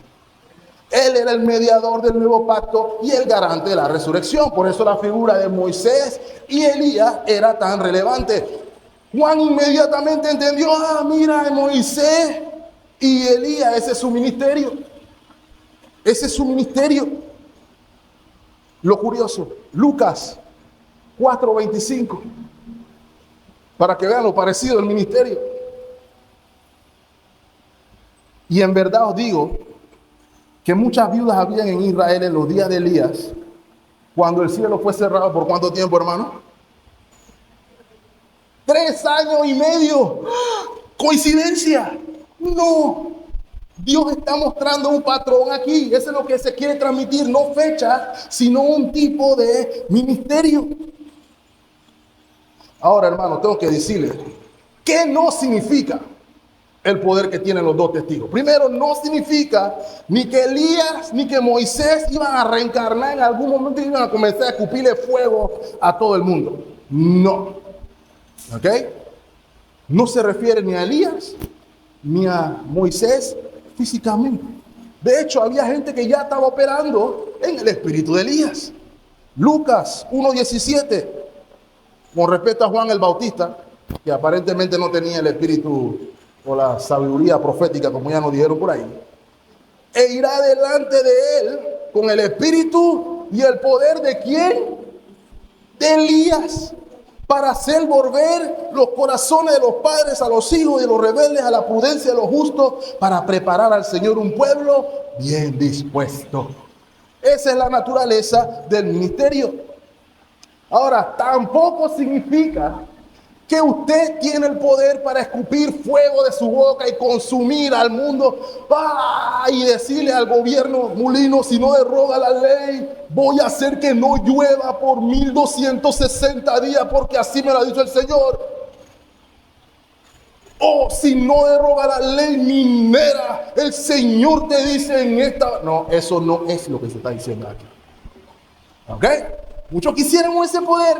Él era el mediador del nuevo pacto y el garante de la resurrección. Por eso la figura de Moisés y Elías era tan relevante. Juan inmediatamente entendió: mira, Moisés y Elías, ese es su ministerio. Ese es su ministerio. Lo curioso, Lucas 4:25, para que vean lo parecido del ministerio. Y en verdad os digo que muchas viudas habían en Israel en los días de Elías, cuando el cielo fue cerrado. ¿Por cuánto tiempo, hermano? 3 años y medio. ¿Coincidencia? No. Dios está mostrando un patrón aquí. Eso es lo que se quiere transmitir, no fecha, sino un tipo de ministerio. Ahora, hermano, tengo que decirle, ¿qué no significa el poder que tienen los dos testigos? Primero, no significa ni que Elías ni que Moisés iban a reencarnar en algún momento y iban a comenzar a escupirle fuego a todo el mundo. No. ¿Ok? No se refiere ni a Elías ni a Moisés físicamente. De hecho, había gente que ya estaba operando en el espíritu de Elías. Lucas 1:17, con respecto a Juan el Bautista, que aparentemente no tenía el espíritu o la sabiduría profética, como ya nos dijeron por ahí, e irá delante de él con el espíritu y el poder de ¿quién? De Elías, para hacer volver los corazones de los padres a los hijos y de los rebeldes a la prudencia de los justos, para preparar al Señor un pueblo bien dispuesto. Esa es la naturaleza del ministerio. Ahora, tampoco significa que usted tiene el poder para escupir fuego de su boca y consumir al mundo, y decirle al gobierno Mulino, si no deroga la ley, voy a hacer que no llueva por 1260 días, porque así me lo ha dicho el Señor. O si no deroga la ley minera, el Señor te dice en esta... No, eso no es lo que se está diciendo aquí. ¿Ok? Muchos quisieran ese poder,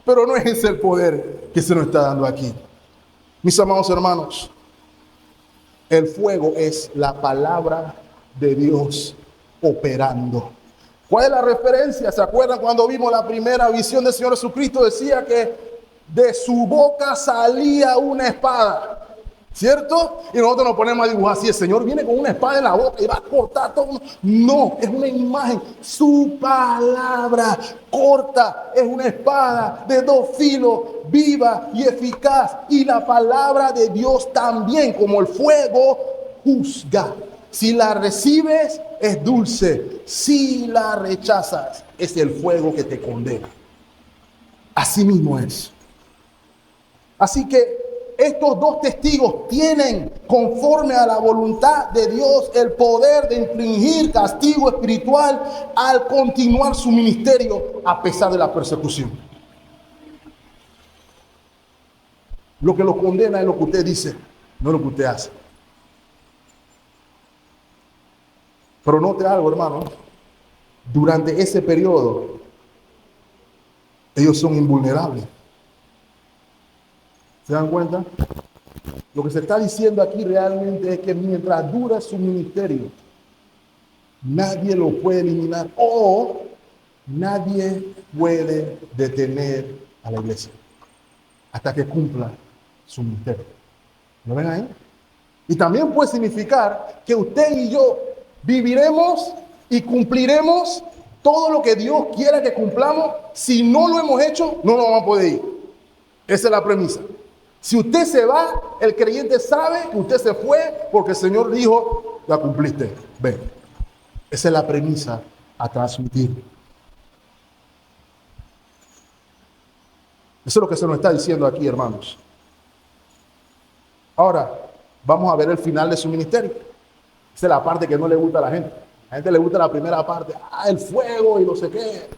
pero no es ese el poder que se nos está dando aquí. Mis amados hermanos, el fuego es la palabra de Dios operando. ¿Cuál es la referencia? ¿Se acuerdan cuando vimos la primera visión del Señor Jesucristo? Decía que de su boca salía una espada, ¿cierto? Y nosotros nos ponemos a dibujar así, el Señor viene con una espada en la boca y va a cortar todo. No, es una imagen. Su palabra corta, es una espada de dos filos, viva y eficaz. Y la palabra de Dios también, como el fuego, juzga. Si la recibes, es dulce. Si la rechazas, es el fuego que te condena. Así mismo es. Así que estos dos testigos tienen, conforme a la voluntad de Dios, el poder de infligir castigo espiritual al continuar su ministerio a pesar de la persecución. Lo que lo condena es lo que usted dice, no lo que usted hace. Pero note algo, hermano. Durante ese periodo, ellos son invulnerables. ¿Se dan cuenta? Lo que se está diciendo aquí realmente es que mientras dura su ministerio, nadie lo puede eliminar o nadie puede detener a la iglesia hasta que cumpla su ministerio. ¿Lo ven ahí? Y también puede significar que usted y yo viviremos y cumpliremos todo lo que Dios quiera que cumplamos. Si no lo hemos hecho, no nos vamos a poder ir. Esa es la premisa. Si usted se va, el creyente sabe que usted se fue porque el Señor dijo, la cumpliste. Ven. Esa es la premisa a transmitir. Eso es lo que se nos está diciendo aquí, hermanos. Ahora, vamos a ver el final de su ministerio. Esa es la parte que no le gusta a la gente. A la gente le gusta la primera parte, el fuego y no sé qué.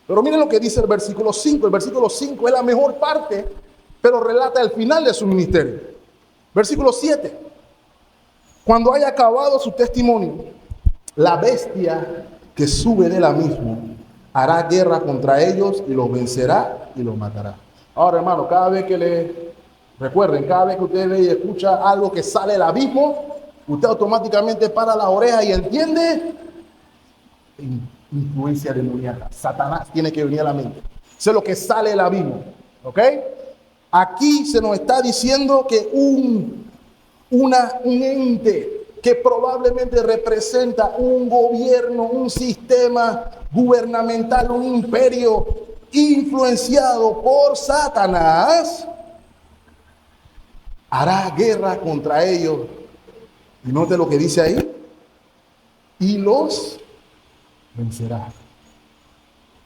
Pero miren lo que dice el versículo 5. El versículo 5 es la mejor parte, pero relata el final de su ministerio. Versículo 7. Cuando haya acabado su testimonio, la bestia que sube de la misma hará guerra contra ellos y los vencerá y los matará. Ahora, hermano, cada vez que recuerden, cada vez que usted ve y escucha algo que sale del abismo, usted automáticamente para la oreja y entiende influencia demoníaca. Satanás tiene que venir a la mente. Eso es lo que sale del abismo. ¿Ok? Aquí se nos está diciendo que un ente que probablemente representa un gobierno, un sistema gubernamental, un imperio influenciado por Satanás, hará guerra contra ellos. Y note lo que dice ahí. Y los vencerá.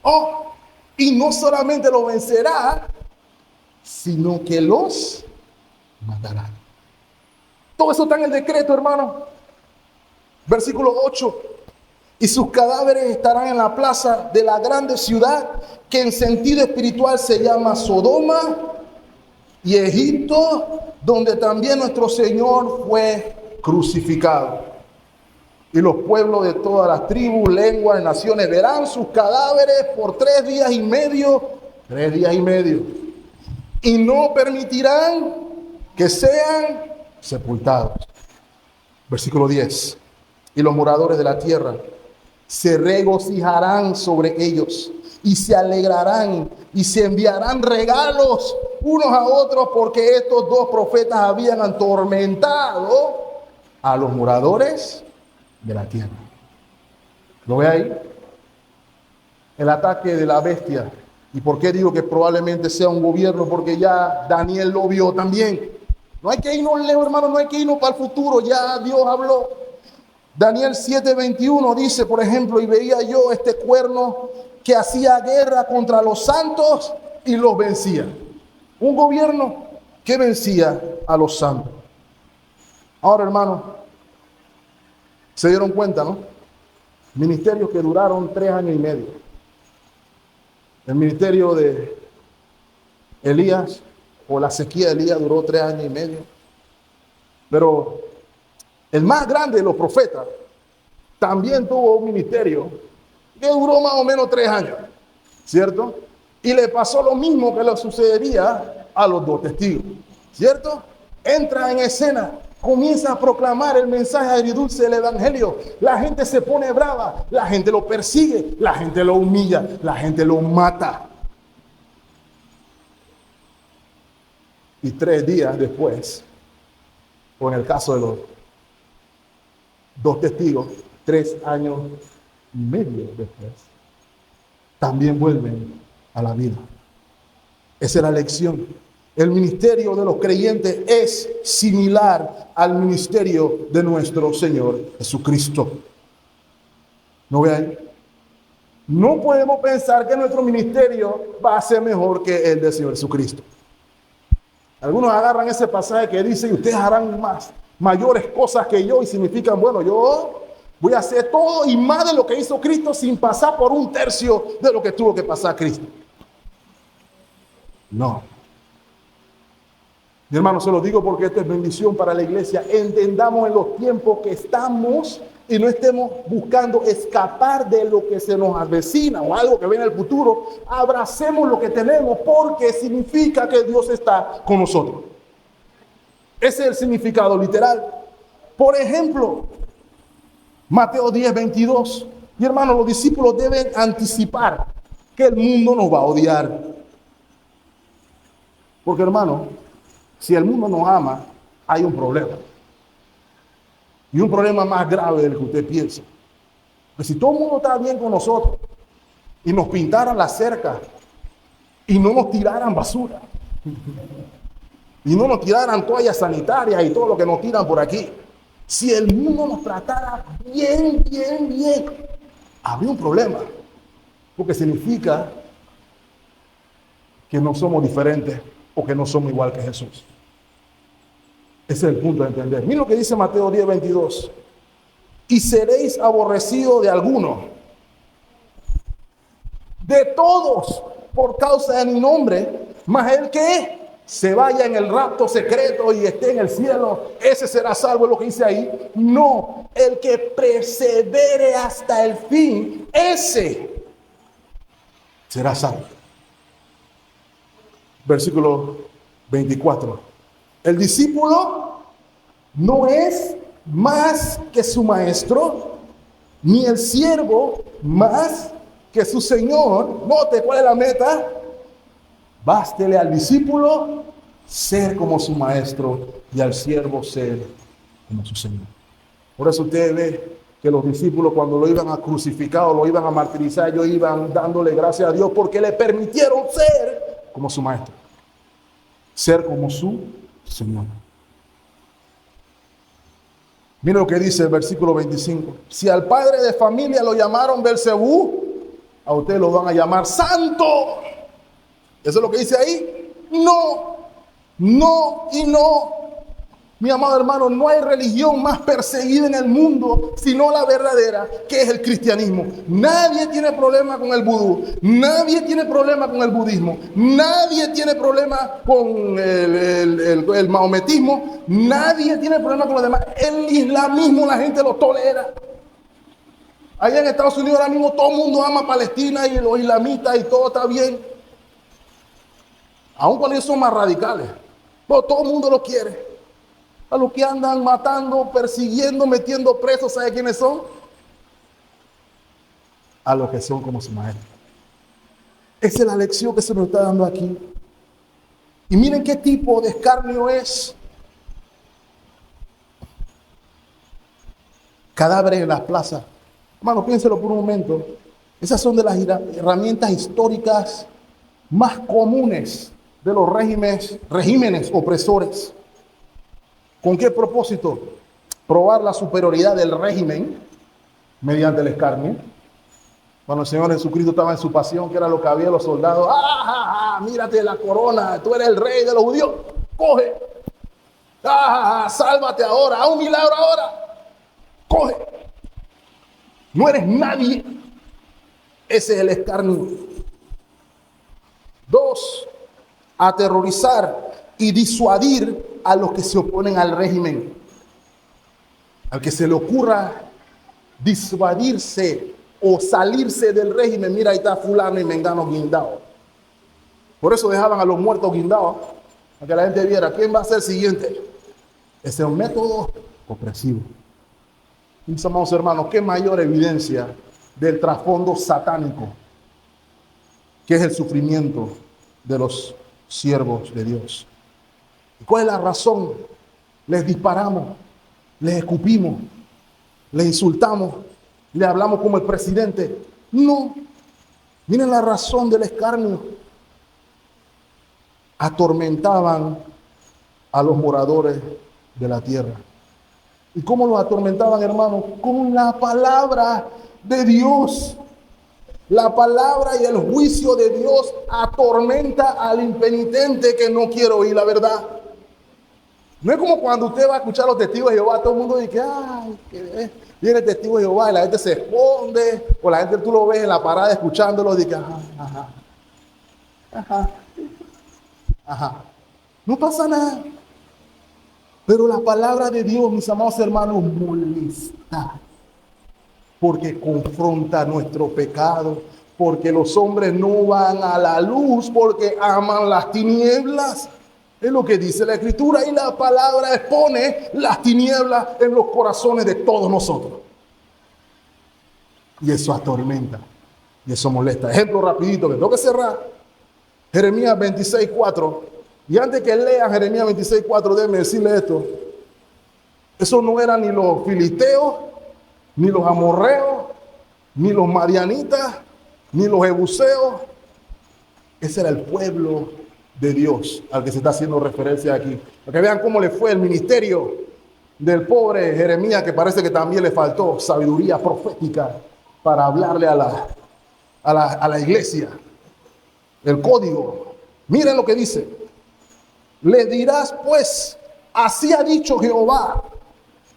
Oh, y no solamente los vencerá, sino que los matará. Todo eso está en el decreto, hermano. Versículo 8. Y sus cadáveres estarán en la plaza de la grande ciudad, que en sentido espiritual se llama Sodoma y Egipto, donde también nuestro Señor fue crucificado. Y los pueblos de todas las tribus, lenguas, naciones verán sus cadáveres por 3 días y medio, 3 días y medio, y no permitirán que sean sepultados. Versículo 10. Y los moradores de la tierra se regocijarán sobre ellos y se alegrarán y se enviarán regalos unos a otros, porque estos 2 profetas habían atormentado a los moradores de la tierra. ¿Lo ve ahí? El ataque de la bestia. ¿Y por qué digo que probablemente sea un gobierno? Porque ya Daniel lo vio también. No hay que irnos lejos, hermano, no hay que irnos para el futuro. Ya Dios habló. Daniel 7:21 dice, por ejemplo, y veía yo este cuerno que hacía guerra contra los santos y los vencía. Un gobierno que vencía a los santos. Ahora, hermano, se dieron cuenta, ¿no? Ministerios que duraron 3 años y medio. El ministerio de Elías, o la sequía de Elías, duró 3 años y medio. Pero el más grande de los profetas también tuvo un ministerio que duró más o menos 3 años, ¿cierto? Y le pasó lo mismo que le sucedería a los 2 testigos, ¿cierto? Entra en escena, comienza a proclamar el mensaje agridulce del evangelio. La gente se pone brava, la gente lo persigue, la gente lo humilla, la gente lo mata. Y 3 días después, o en el caso de los 2 testigos, 3 años y medio después, también vuelven a la vida. Esa es la lección. El ministerio de los creyentes es similar al ministerio de nuestro Señor Jesucristo. ¿No vean? No podemos pensar que nuestro ministerio va a ser mejor que el del Señor Jesucristo. Algunos agarran ese pasaje que dice, y ustedes harán mayores cosas que yo, y significan, bueno, yo voy a hacer todo y más de lo que hizo Cristo sin pasar por 1/3 de lo que tuvo que pasar Cristo. No. Mi hermano, se lo digo porque esta es bendición para la iglesia. Entendamos en los tiempos que estamos y no estemos buscando escapar de lo que se nos avecina o algo que viene en el futuro. Abracemos lo que tenemos, porque significa que Dios está con nosotros. Ese es el significado literal. Por ejemplo, Mateo 10:22. Mi hermano, los discípulos deben anticipar que el mundo nos va a odiar. Porque, hermano, si el mundo nos ama, hay un problema. Y un problema más grave del que usted piensa. Porque si todo el mundo está bien con nosotros y nos pintaran la cerca y no nos tiraran basura y no nos tiraran toallas sanitarias y todo lo que nos tiran por aquí, si el mundo nos tratara bien, habría un problema. Porque significa que no somos diferentes o que no somos igual que Jesús. Ese es el punto de entender. Miren lo que dice Mateo 10:22. Y seréis aborrecidos de algunos, de todos, por causa de mi nombre, mas el que se vaya en el rapto secreto y esté en el cielo, ese será salvo, es lo que dice ahí. No, el que persevere hasta el fin, ese será salvo. Versículo 24. El discípulo no es más que su maestro, ni el siervo más que su señor. Note cuál es la meta. Bástele al discípulo ser como su maestro y al siervo ser como su señor. Por eso usted ve que los discípulos, cuando lo iban a crucificar o lo iban a martirizar, ellos iban dándole gracias a Dios porque le permitieron ser como su maestro, ser como su Señor. Mira lo que dice el versículo 25. Si al padre de familia lo llamaron Belcebú, a usted lo van a llamar santo. Eso es lo que dice ahí. No, no y no. Mi amado hermano, no hay religión más perseguida en el mundo sino la verdadera, que es el cristianismo. Nadie tiene problema con el vudú, nadie tiene problema con el budismo, nadie tiene problema con el maometismo, nadie tiene problema con los demás. El islamismo la gente lo tolera. Allá en Estados Unidos ahora mismo todo el mundo ama a Palestina y los islamistas y todo está bien. Aun cuando ellos son más radicales, pero todo el mundo lo quiere. A los que andan matando, persiguiendo, metiendo presos, ¿sabe quiénes son? A los que son como su maestro. Esa es la lección que se nos está dando aquí. Y miren qué tipo de escarnio es. Cadáveres en las plazas. Hermano, piénselo por un momento. Esas son de las herramientas históricas más comunes de los regímenes opresores. ¿Con qué propósito? Probar la superioridad del régimen mediante el escarnio. Cuando el Señor Jesucristo estaba en su pasión, que era lo que había los soldados. Mírate la corona, tú eres el rey de los judíos. Coge. Sálvate ahora, haz un milagro ahora. Coge. No eres nadie. Ese es el escarnio. 2. Aterrorizar y disuadir a los que se oponen al régimen. Al que se le ocurra disuadirse o salirse del régimen, mira, ahí está fulano y mengano guindado. Por eso dejaban a los muertos guindados, para que la gente viera quién va a ser el siguiente. Ese es un método opresivo. Mis amados hermanos, qué mayor evidencia del trasfondo satánico, que es el sufrimiento de los siervos de Dios. ¿Cuál es la razón? Les disparamos, les escupimos, les insultamos, le hablamos como el presidente. No. Miren la razón del escarnio. Atormentaban a los moradores de la tierra. ¿Y cómo los atormentaban, hermanos? Con la palabra de Dios. La palabra y el juicio de Dios atormenta al impenitente que no quiere oír la verdad. No es como cuando usted va a escuchar a los testigos de Jehová, todo el mundo dice, ay, que viene el testigo de Jehová y la gente se esconde, o la gente tú lo ves en la parada escuchándolo y dice, ajá. No pasa nada. Pero la palabra de Dios, mis amados hermanos, molesta. Porque confronta nuestro pecado, porque los hombres no van a la luz, porque aman las tinieblas. Es lo que dice la Escritura, y la palabra expone las tinieblas en los corazones de todos nosotros. Y eso atormenta, y eso molesta. Ejemplo rapidito, que tengo que cerrar. Jeremías 26:4. Y antes que lean Jeremías 26:4, déjenme decirle esto. Eso no eran ni los filisteos, ni los amorreos, ni los madianitas, ni los jebuseos. Ese era el pueblo de Dios al que se está haciendo referencia aquí. Para que vean cómo le fue el ministerio del pobre Jeremías, que parece que también le faltó sabiduría profética para hablarle a la iglesia. El código. Miren lo que dice. Le dirás pues, así ha dicho Jehová,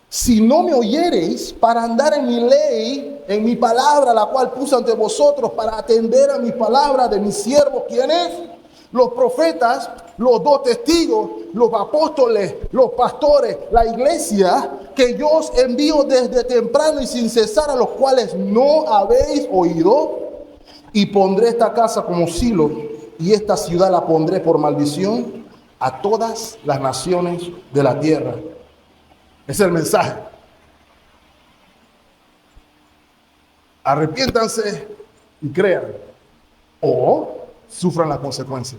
si no me oyereis para andar en mi ley, en mi palabra, la cual puse ante vosotros para atender a mi palabra de mis siervos, ¿quiénes? Los profetas, los 2 testigos, los apóstoles, los pastores, la iglesia, que yo os envío desde temprano y sin cesar, a los cuales no habéis oído, y pondré esta casa como silo, y esta ciudad la pondré por maldición a todas las naciones de la tierra. Ese es el mensaje. Arrepiéntanse y crean, o sufran la consecuencia.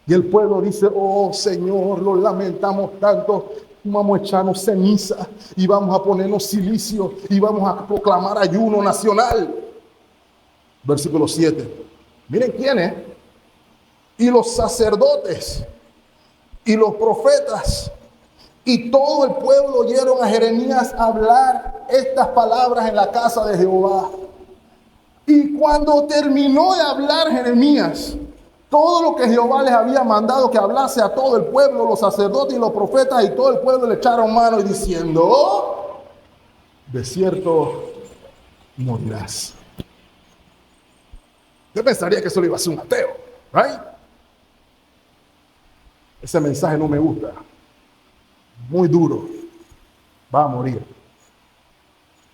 Y el pueblo dice, oh Señor, lo lamentamos tanto, vamos a echarnos ceniza y vamos a ponernos silicio y vamos a proclamar ayuno nacional. Versículo 7. Miren quiénes. Y los sacerdotes y los profetas y todo el pueblo oyeron a Jeremías hablar estas palabras en la casa de Jehová. Y cuando terminó de hablar Jeremías, Todo lo que Jehová les había mandado que hablase a todo el pueblo, los sacerdotes y los profetas, y todo el pueblo le echaron mano y diciendo, de cierto morirás. Yo pensaría que eso lo iba a hacer un ateo, ¿right? Ese mensaje no me gusta. Muy duro. Va a morir.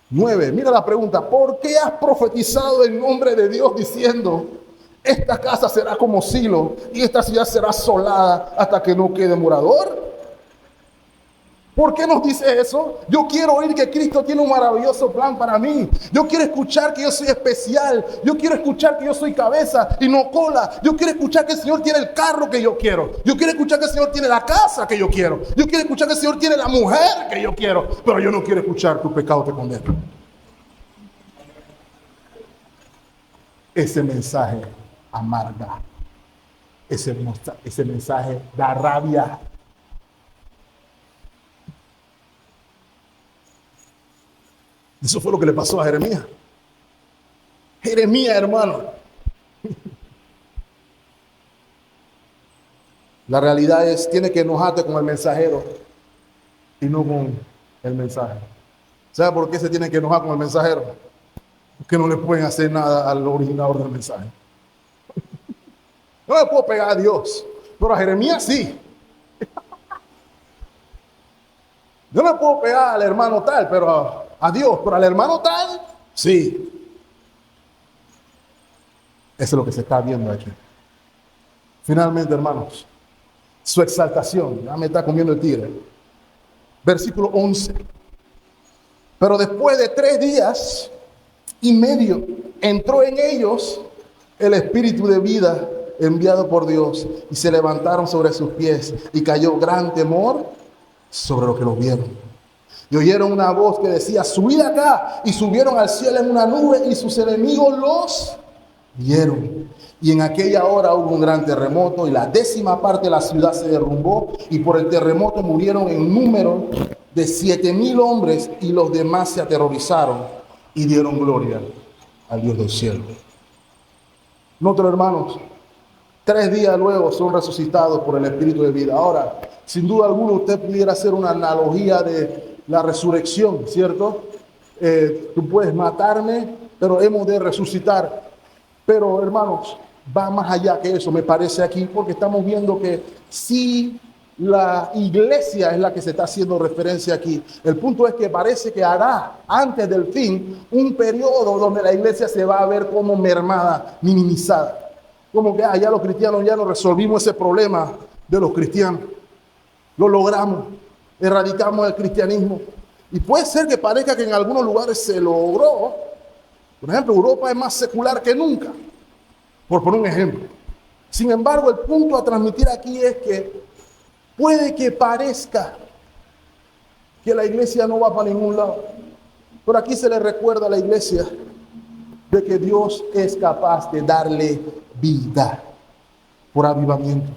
9. Mira la pregunta. ¿Por qué has profetizado en nombre de Dios diciendo, esta casa será como Silo y esta ciudad será asolada hasta que no quede morador? ¿Por qué nos dice eso? Yo quiero oír que Cristo tiene un maravilloso plan para mí. Yo quiero escuchar que yo soy especial. Yo quiero escuchar que yo soy cabeza y no cola. Yo quiero escuchar que el Señor tiene el carro que yo quiero. Yo quiero escuchar que el Señor tiene la casa que yo quiero. Yo quiero escuchar que el Señor tiene la mujer que yo quiero. Pero yo no quiero escuchar tu pecado te condena. Ese mensaje amarga. Ese mensaje da rabia. Eso fue lo que le pasó a Jeremías. Jeremías, hermano. La realidad es, tiene que enojarte con el mensajero y no con el mensaje. ¿Sabe por qué se tiene que enojar con el mensajero? Porque no le pueden hacer nada al originador del mensaje. No le puedo pegar a Dios, pero a Jeremías sí. Yo no le puedo pegar al hermano tal, pero a Dios, pero al hermano tal, sí. Eso es lo que se está viendo aquí. Finalmente, hermanos, su exaltación, ya me está comiendo el tigre. Versículo 11. Pero después de 3 días y medio, entró en ellos el espíritu de vida enviado por Dios, y se levantaron sobre sus pies, y cayó gran temor sobre los que los vieron. Y oyeron una voz que decía, subid acá, y subieron al cielo en una nube, y sus enemigos los vieron. Y en aquella hora hubo un gran terremoto, y la 10ª parte de la ciudad se derrumbó, y por el terremoto murieron en número de 7,000 hombres, y los demás se aterrorizaron y dieron gloria al Dios del cielo. Noten, hermanos, 3 días luego son resucitados por el Espíritu de vida. Ahora, sin duda alguna, usted pudiera hacer una analogía de la resurrección, ¿cierto? Tú puedes matarme, pero hemos de resucitar. Pero, hermanos, va más allá que eso, me parece aquí, porque estamos viendo que sí, la iglesia es la que se está haciendo referencia aquí. El punto es que parece que hará, antes del fin, un periodo donde la iglesia se va a ver como mermada, minimizada. Como que ya los cristianos ya no resolvimos ese problema de los cristianos. Lo logramos, erradicamos el cristianismo. Y puede ser que parezca que en algunos lugares se logró. Por ejemplo, Europa es más secular que nunca, por poner un ejemplo. Sin embargo, el punto a transmitir aquí es que puede que parezca que la iglesia no va para ningún lado. Pero aquí se le recuerda a la iglesia de que Dios es capaz de darle vida por avivamiento.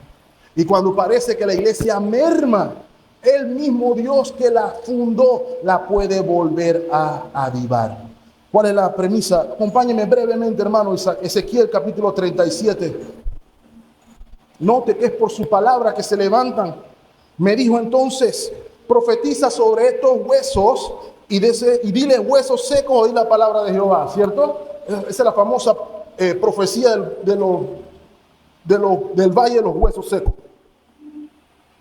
Y cuando parece que la iglesia merma, el mismo Dios que la fundó la puede volver a avivar. ¿Cuál es la premisa? Acompáñenme brevemente, hermano, Ezequiel capítulo 37. Note que es por su palabra que se levantan. Me dijo entonces, profetiza sobre estos huesos y dile huesos secos, oí la palabra de Jehová, ¿cierto? Esa es la famosa profecía del valle de los huesos secos.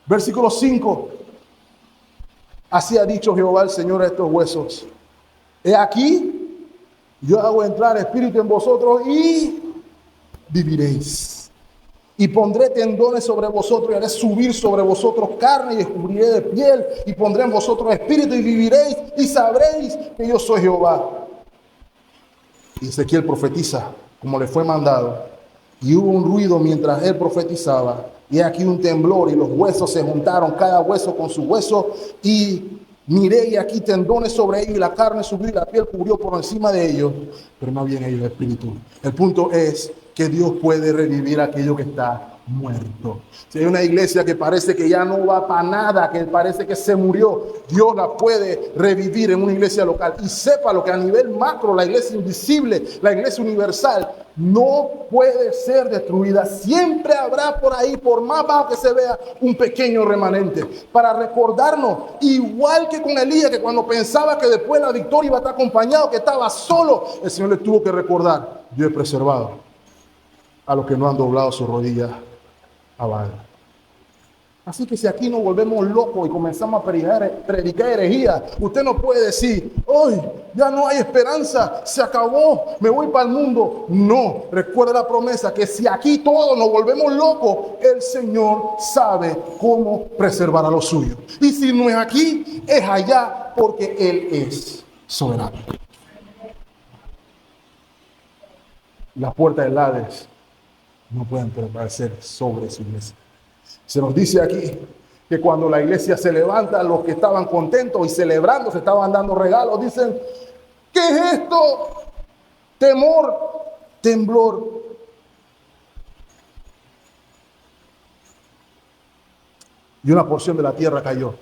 Versículo 5. Así ha dicho Jehová el Señor a estos huesos. He aquí, yo hago entrar espíritu en vosotros y viviréis. Y pondré tendones sobre vosotros y haré subir sobre vosotros carne y descubriré de piel y pondré en vosotros espíritu y viviréis y sabréis que yo soy Jehová. Y Ezequiel profetiza como le fue mandado. Y hubo un ruido mientras él profetizaba. Y aquí un temblor y los huesos se juntaron, cada hueso con su hueso. Y miré y aquí tendones sobre ellos y la carne subió y la piel cubrió por encima de ellos. Pero no había en ellos espíritu. El punto es que Dios puede revivir aquello que está muerto. Si hay una iglesia que parece que ya no va para nada, que parece que se murió, Dios la puede revivir en una iglesia local. Y sepa lo que a nivel macro, la iglesia invisible, la iglesia universal, no puede ser destruida. Siempre habrá por ahí, por más bajo que se vea, un pequeño remanente para recordarnos, igual que con Elías, que cuando pensaba que después la victoria iba a estar acompañado, que estaba solo, el Señor le tuvo que recordar: yo he preservado a los que no han doblado sus rodillas a Baal. Así que si aquí nos volvemos locos y comenzamos a predicar herejía, usted no puede decir: hoy ya no hay esperanza, se acabó, me voy para el mundo. No, recuerda la promesa que si aquí todos nos volvemos locos, el Señor sabe cómo preservar a los suyos. Y si no es aquí, es allá, porque Él es soberano. Las puertas del Hades no pueden prevalecer sobre su iglesia. Se nos dice aquí que cuando la iglesia se levanta, los que estaban contentos y celebrando, se estaban dando regalos, dicen: ¿qué es esto? Temor, temblor. Y una porción de la tierra cayó.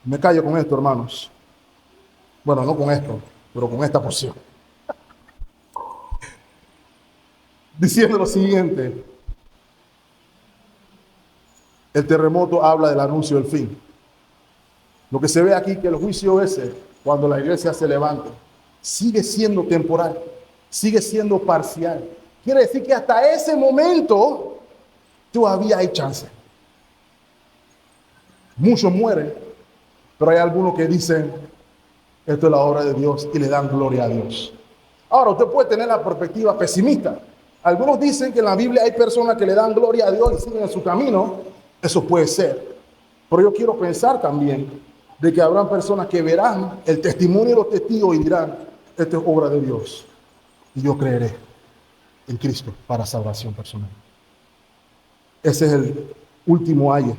Me callo con esto, hermanos. Bueno, no con esto, pero con esta porción. Diciendo lo siguiente: el terremoto habla del anuncio del fin. Lo que se ve aquí, que el juicio ese, cuando la iglesia se levanta, sigue siendo temporal, sigue siendo parcial. Quiere decir que hasta ese momento todavía hay chance. Muchos mueren, pero hay algunos que dicen: esto es la obra de Dios, y le dan gloria a Dios. Ahora, usted puede tener la perspectiva pesimista. Algunos dicen que en la Biblia hay personas que le dan gloria a Dios y siguen en su camino. Eso puede ser, pero yo quiero pensar también de que habrán personas que verán el testimonio de los testigos y dirán: esta es obra de Dios, y yo creeré en Cristo para salvación personal. Ese es el último ayo,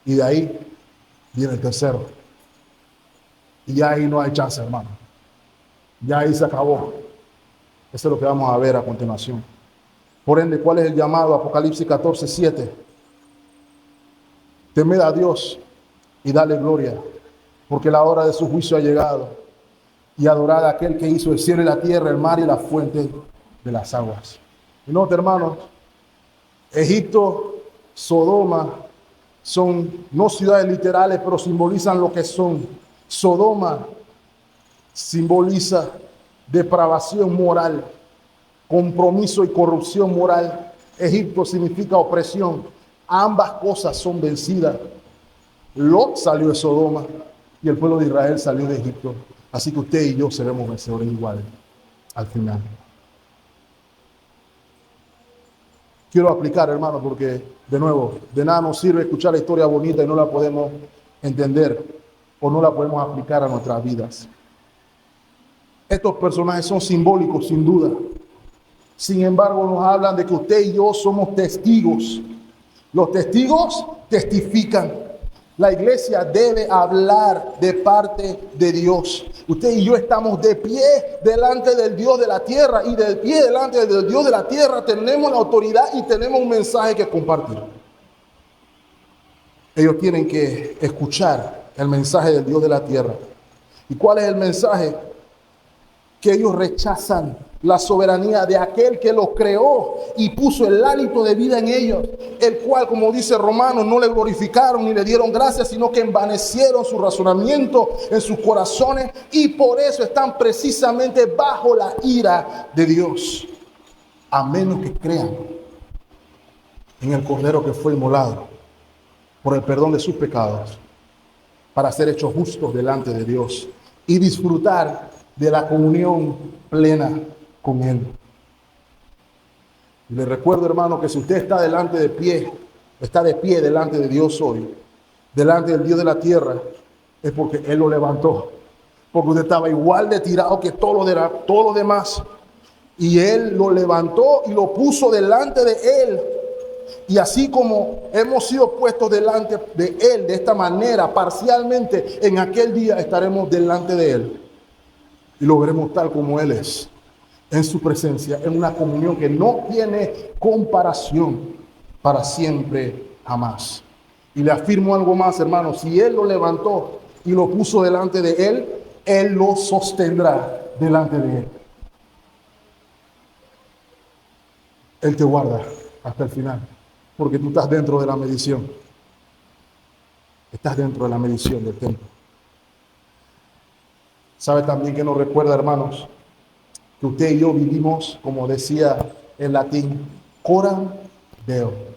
y de ahí viene el tercero, y ya ahí no hay chance, hermano. Ya ahí se acabó. Eso es lo que vamos a ver a continuación. Por ende, ¿cuál es el llamado? Apocalipsis 14:7. Temed a Dios y dale gloria, porque la hora de su juicio ha llegado. Y adorad a aquel que hizo el cielo y la tierra, el mar y la fuente de las aguas. Y note, hermanos, Egipto, Sodoma, son no ciudades literales, pero simbolizan lo que son. Sodoma simboliza depravación moral, compromiso y corrupción moral. Egipto significa opresión. Ambas cosas son vencidas. Lot salió de Sodoma y el pueblo de Israel salió de Egipto. Así que usted y yo seremos vencedores igual al final. Quiero aplicar, hermano, porque de nuevo, de nada nos sirve escuchar la historia bonita y no la podemos entender o no la podemos aplicar a nuestras vidas. Estos personajes son simbólicos, sin duda. Sin embargo, nos hablan de que usted y yo somos testigos. Los testigos testifican. La iglesia debe hablar de parte de Dios. Usted y yo estamos de pie delante del Dios de la tierra, y de pie delante del Dios de la tierra tenemos la autoridad y tenemos un mensaje que compartir. Ellos tienen que escuchar el mensaje del Dios de la tierra. ¿Y cuál es el mensaje? Que ellos rechazan la soberanía de aquel que los creó y puso el hálito de vida en ellos, el cual, como dice Romanos, no le glorificaron ni le dieron gracias, sino que envanecieron su razonamiento en sus corazones, y por eso están precisamente bajo la ira de Dios, a menos que crean en el Cordero que fue inmolado por el perdón de sus pecados, para ser hechos justos delante de Dios y disfrutar de la comunión plena con Él. Y le recuerdo, hermano, que si usted está de pie delante de Dios hoy, delante del Dios de la tierra, es porque Él lo levantó. Porque usted estaba igual de tirado que todos los demás. Y Él lo levantó y lo puso delante de Él. Y así como hemos sido puestos delante de Él de esta manera, parcialmente, en aquel día estaremos delante de Él. Y lo veremos tal como Él es, en su presencia, en una comunión que no tiene comparación, para siempre, jamás. Y le afirmo algo más, hermano: si Él lo levantó y lo puso delante de Él, Él lo sostendrá delante de Él. Él te guarda hasta el final, porque tú estás dentro de la medición. Estás dentro de la medición del tiempo. ¿Sabe también que nos recuerda, hermanos, que usted y yo vivimos, como decía en latín, coram Deo,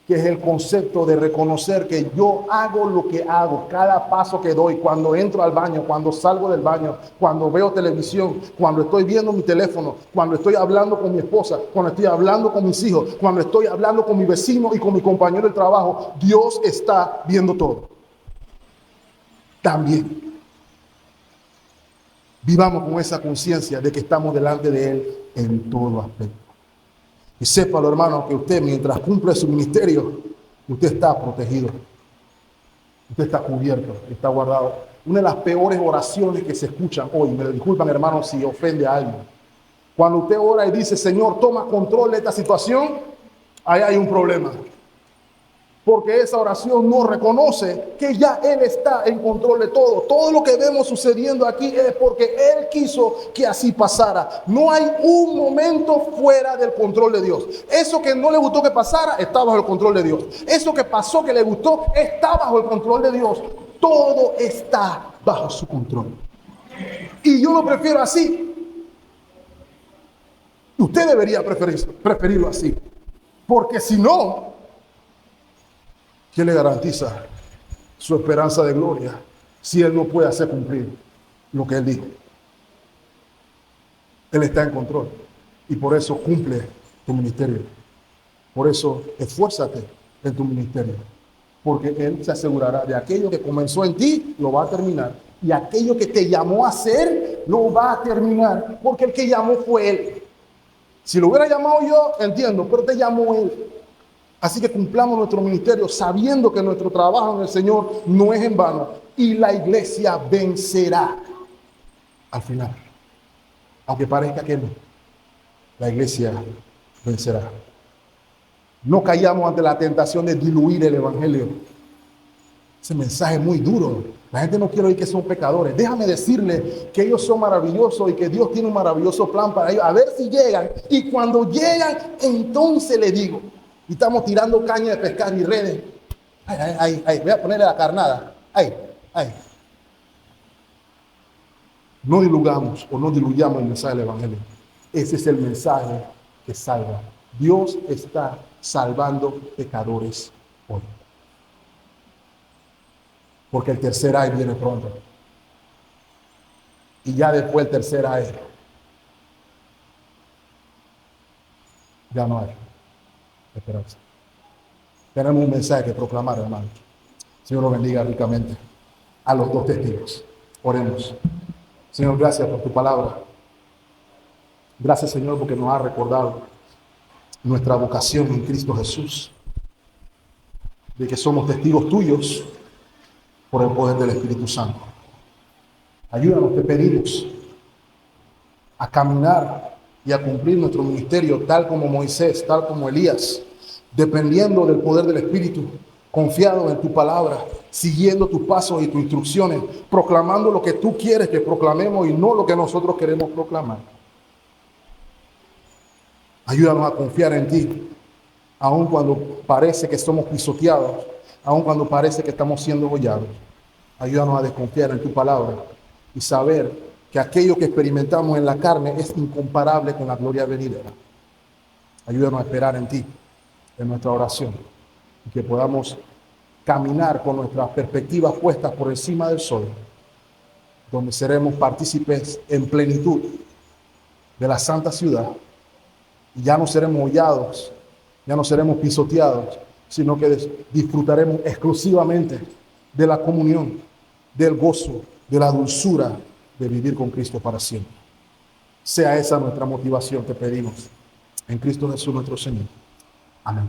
que es el concepto de reconocer que yo hago lo que hago, cada paso que doy, cuando entro al baño, cuando salgo del baño, cuando veo televisión, cuando estoy viendo mi teléfono, cuando estoy hablando con mi esposa, cuando estoy hablando con mis hijos, cuando estoy hablando con mi vecino y con mi compañero de trabajo, Dios está viendo todo. También vivamos con esa conciencia de que estamos delante de Él en todo aspecto. Y sépalo, hermano, que usted, mientras cumple su ministerio, usted está protegido. Usted está cubierto, está guardado. Una de las peores oraciones que se escuchan hoy, me disculpan, hermanos, si ofende a alguien. Cuando usted ora y dice, Señor, toma control de esta situación, ahí hay un problema. Porque esa oración no reconoce que ya Él está en control de todo. Todo lo que vemos sucediendo aquí es porque Él quiso que así pasara. No hay un momento fuera del control de Dios. Eso que no le gustó que pasara, está bajo el control de Dios. Eso que pasó que le gustó, está bajo el control de Dios. Todo está bajo su control. Y yo lo prefiero así. Usted debería preferirlo así. Porque si no, ¿quién le garantiza su esperanza de gloria si Él no puede hacer cumplir lo que Él dijo? Él está en control y por eso cumple tu ministerio. Por eso esfuérzate en tu ministerio, porque Él se asegurará de aquello que comenzó en ti, lo va a terminar. Y aquello que te llamó a hacer, lo va a terminar, porque el que llamó fue Él. Si lo hubiera llamado yo, entiendo, pero te llamó Él. Así que cumplamos nuestro ministerio sabiendo que nuestro trabajo en el Señor no es en vano y la iglesia vencerá al final. Aunque parezca que no, la iglesia vencerá. No callamos ante la tentación de diluir el evangelio. Ese mensaje es muy duro. La gente no quiere oír que son pecadores. Déjame decirle que ellos son maravillosos y que Dios tiene un maravilloso plan para ellos. A ver si llegan. Y cuando llegan, entonces le digo. Y estamos tirando caña de pescar y redes. Ay, voy a ponerle la carnada. Ay. No dilugamos o no diluyamos el mensaje del evangelio. Ese es el mensaje que salva. Dios está salvando pecadores hoy. Porque el tercer ay viene pronto. Y ya después del tercer ay, ya no hay esperanza. Tenemos un mensaje que proclamar, hermanos. Señor lo bendiga ricamente a los dos testigos. Oremos. Señor, gracias por tu palabra. Gracias, Señor, porque nos ha recordado nuestra vocación en Cristo Jesús, de que somos testigos tuyos por el poder del Espíritu Santo. Ayúdanos, te pedimos, a caminar y a cumplir nuestro ministerio tal como Moisés, tal como Elías, dependiendo del poder del Espíritu, confiado en tu palabra, siguiendo tus pasos y tus instrucciones, proclamando lo que tú quieres que proclamemos y no lo que nosotros queremos proclamar. Ayúdanos a confiar en ti, aun cuando parece que somos pisoteados, aun cuando parece que estamos siendo hollados. Ayúdanos a desconfiar en tu palabra y saber que aquello que experimentamos en la carne es incomparable con la gloria venidera. Ayúdanos a esperar en ti, en nuestra oración, y que podamos caminar con nuestras perspectivas puestas por encima del sol, donde seremos partícipes en plenitud de la santa ciudad, y ya no seremos hollados, ya no seremos pisoteados, sino que disfrutaremos exclusivamente de la comunión, del gozo, de la dulzura de vivir con Cristo para siempre. Sea esa nuestra motivación, te pedimos. En Cristo Jesús nuestro Señor. Amén.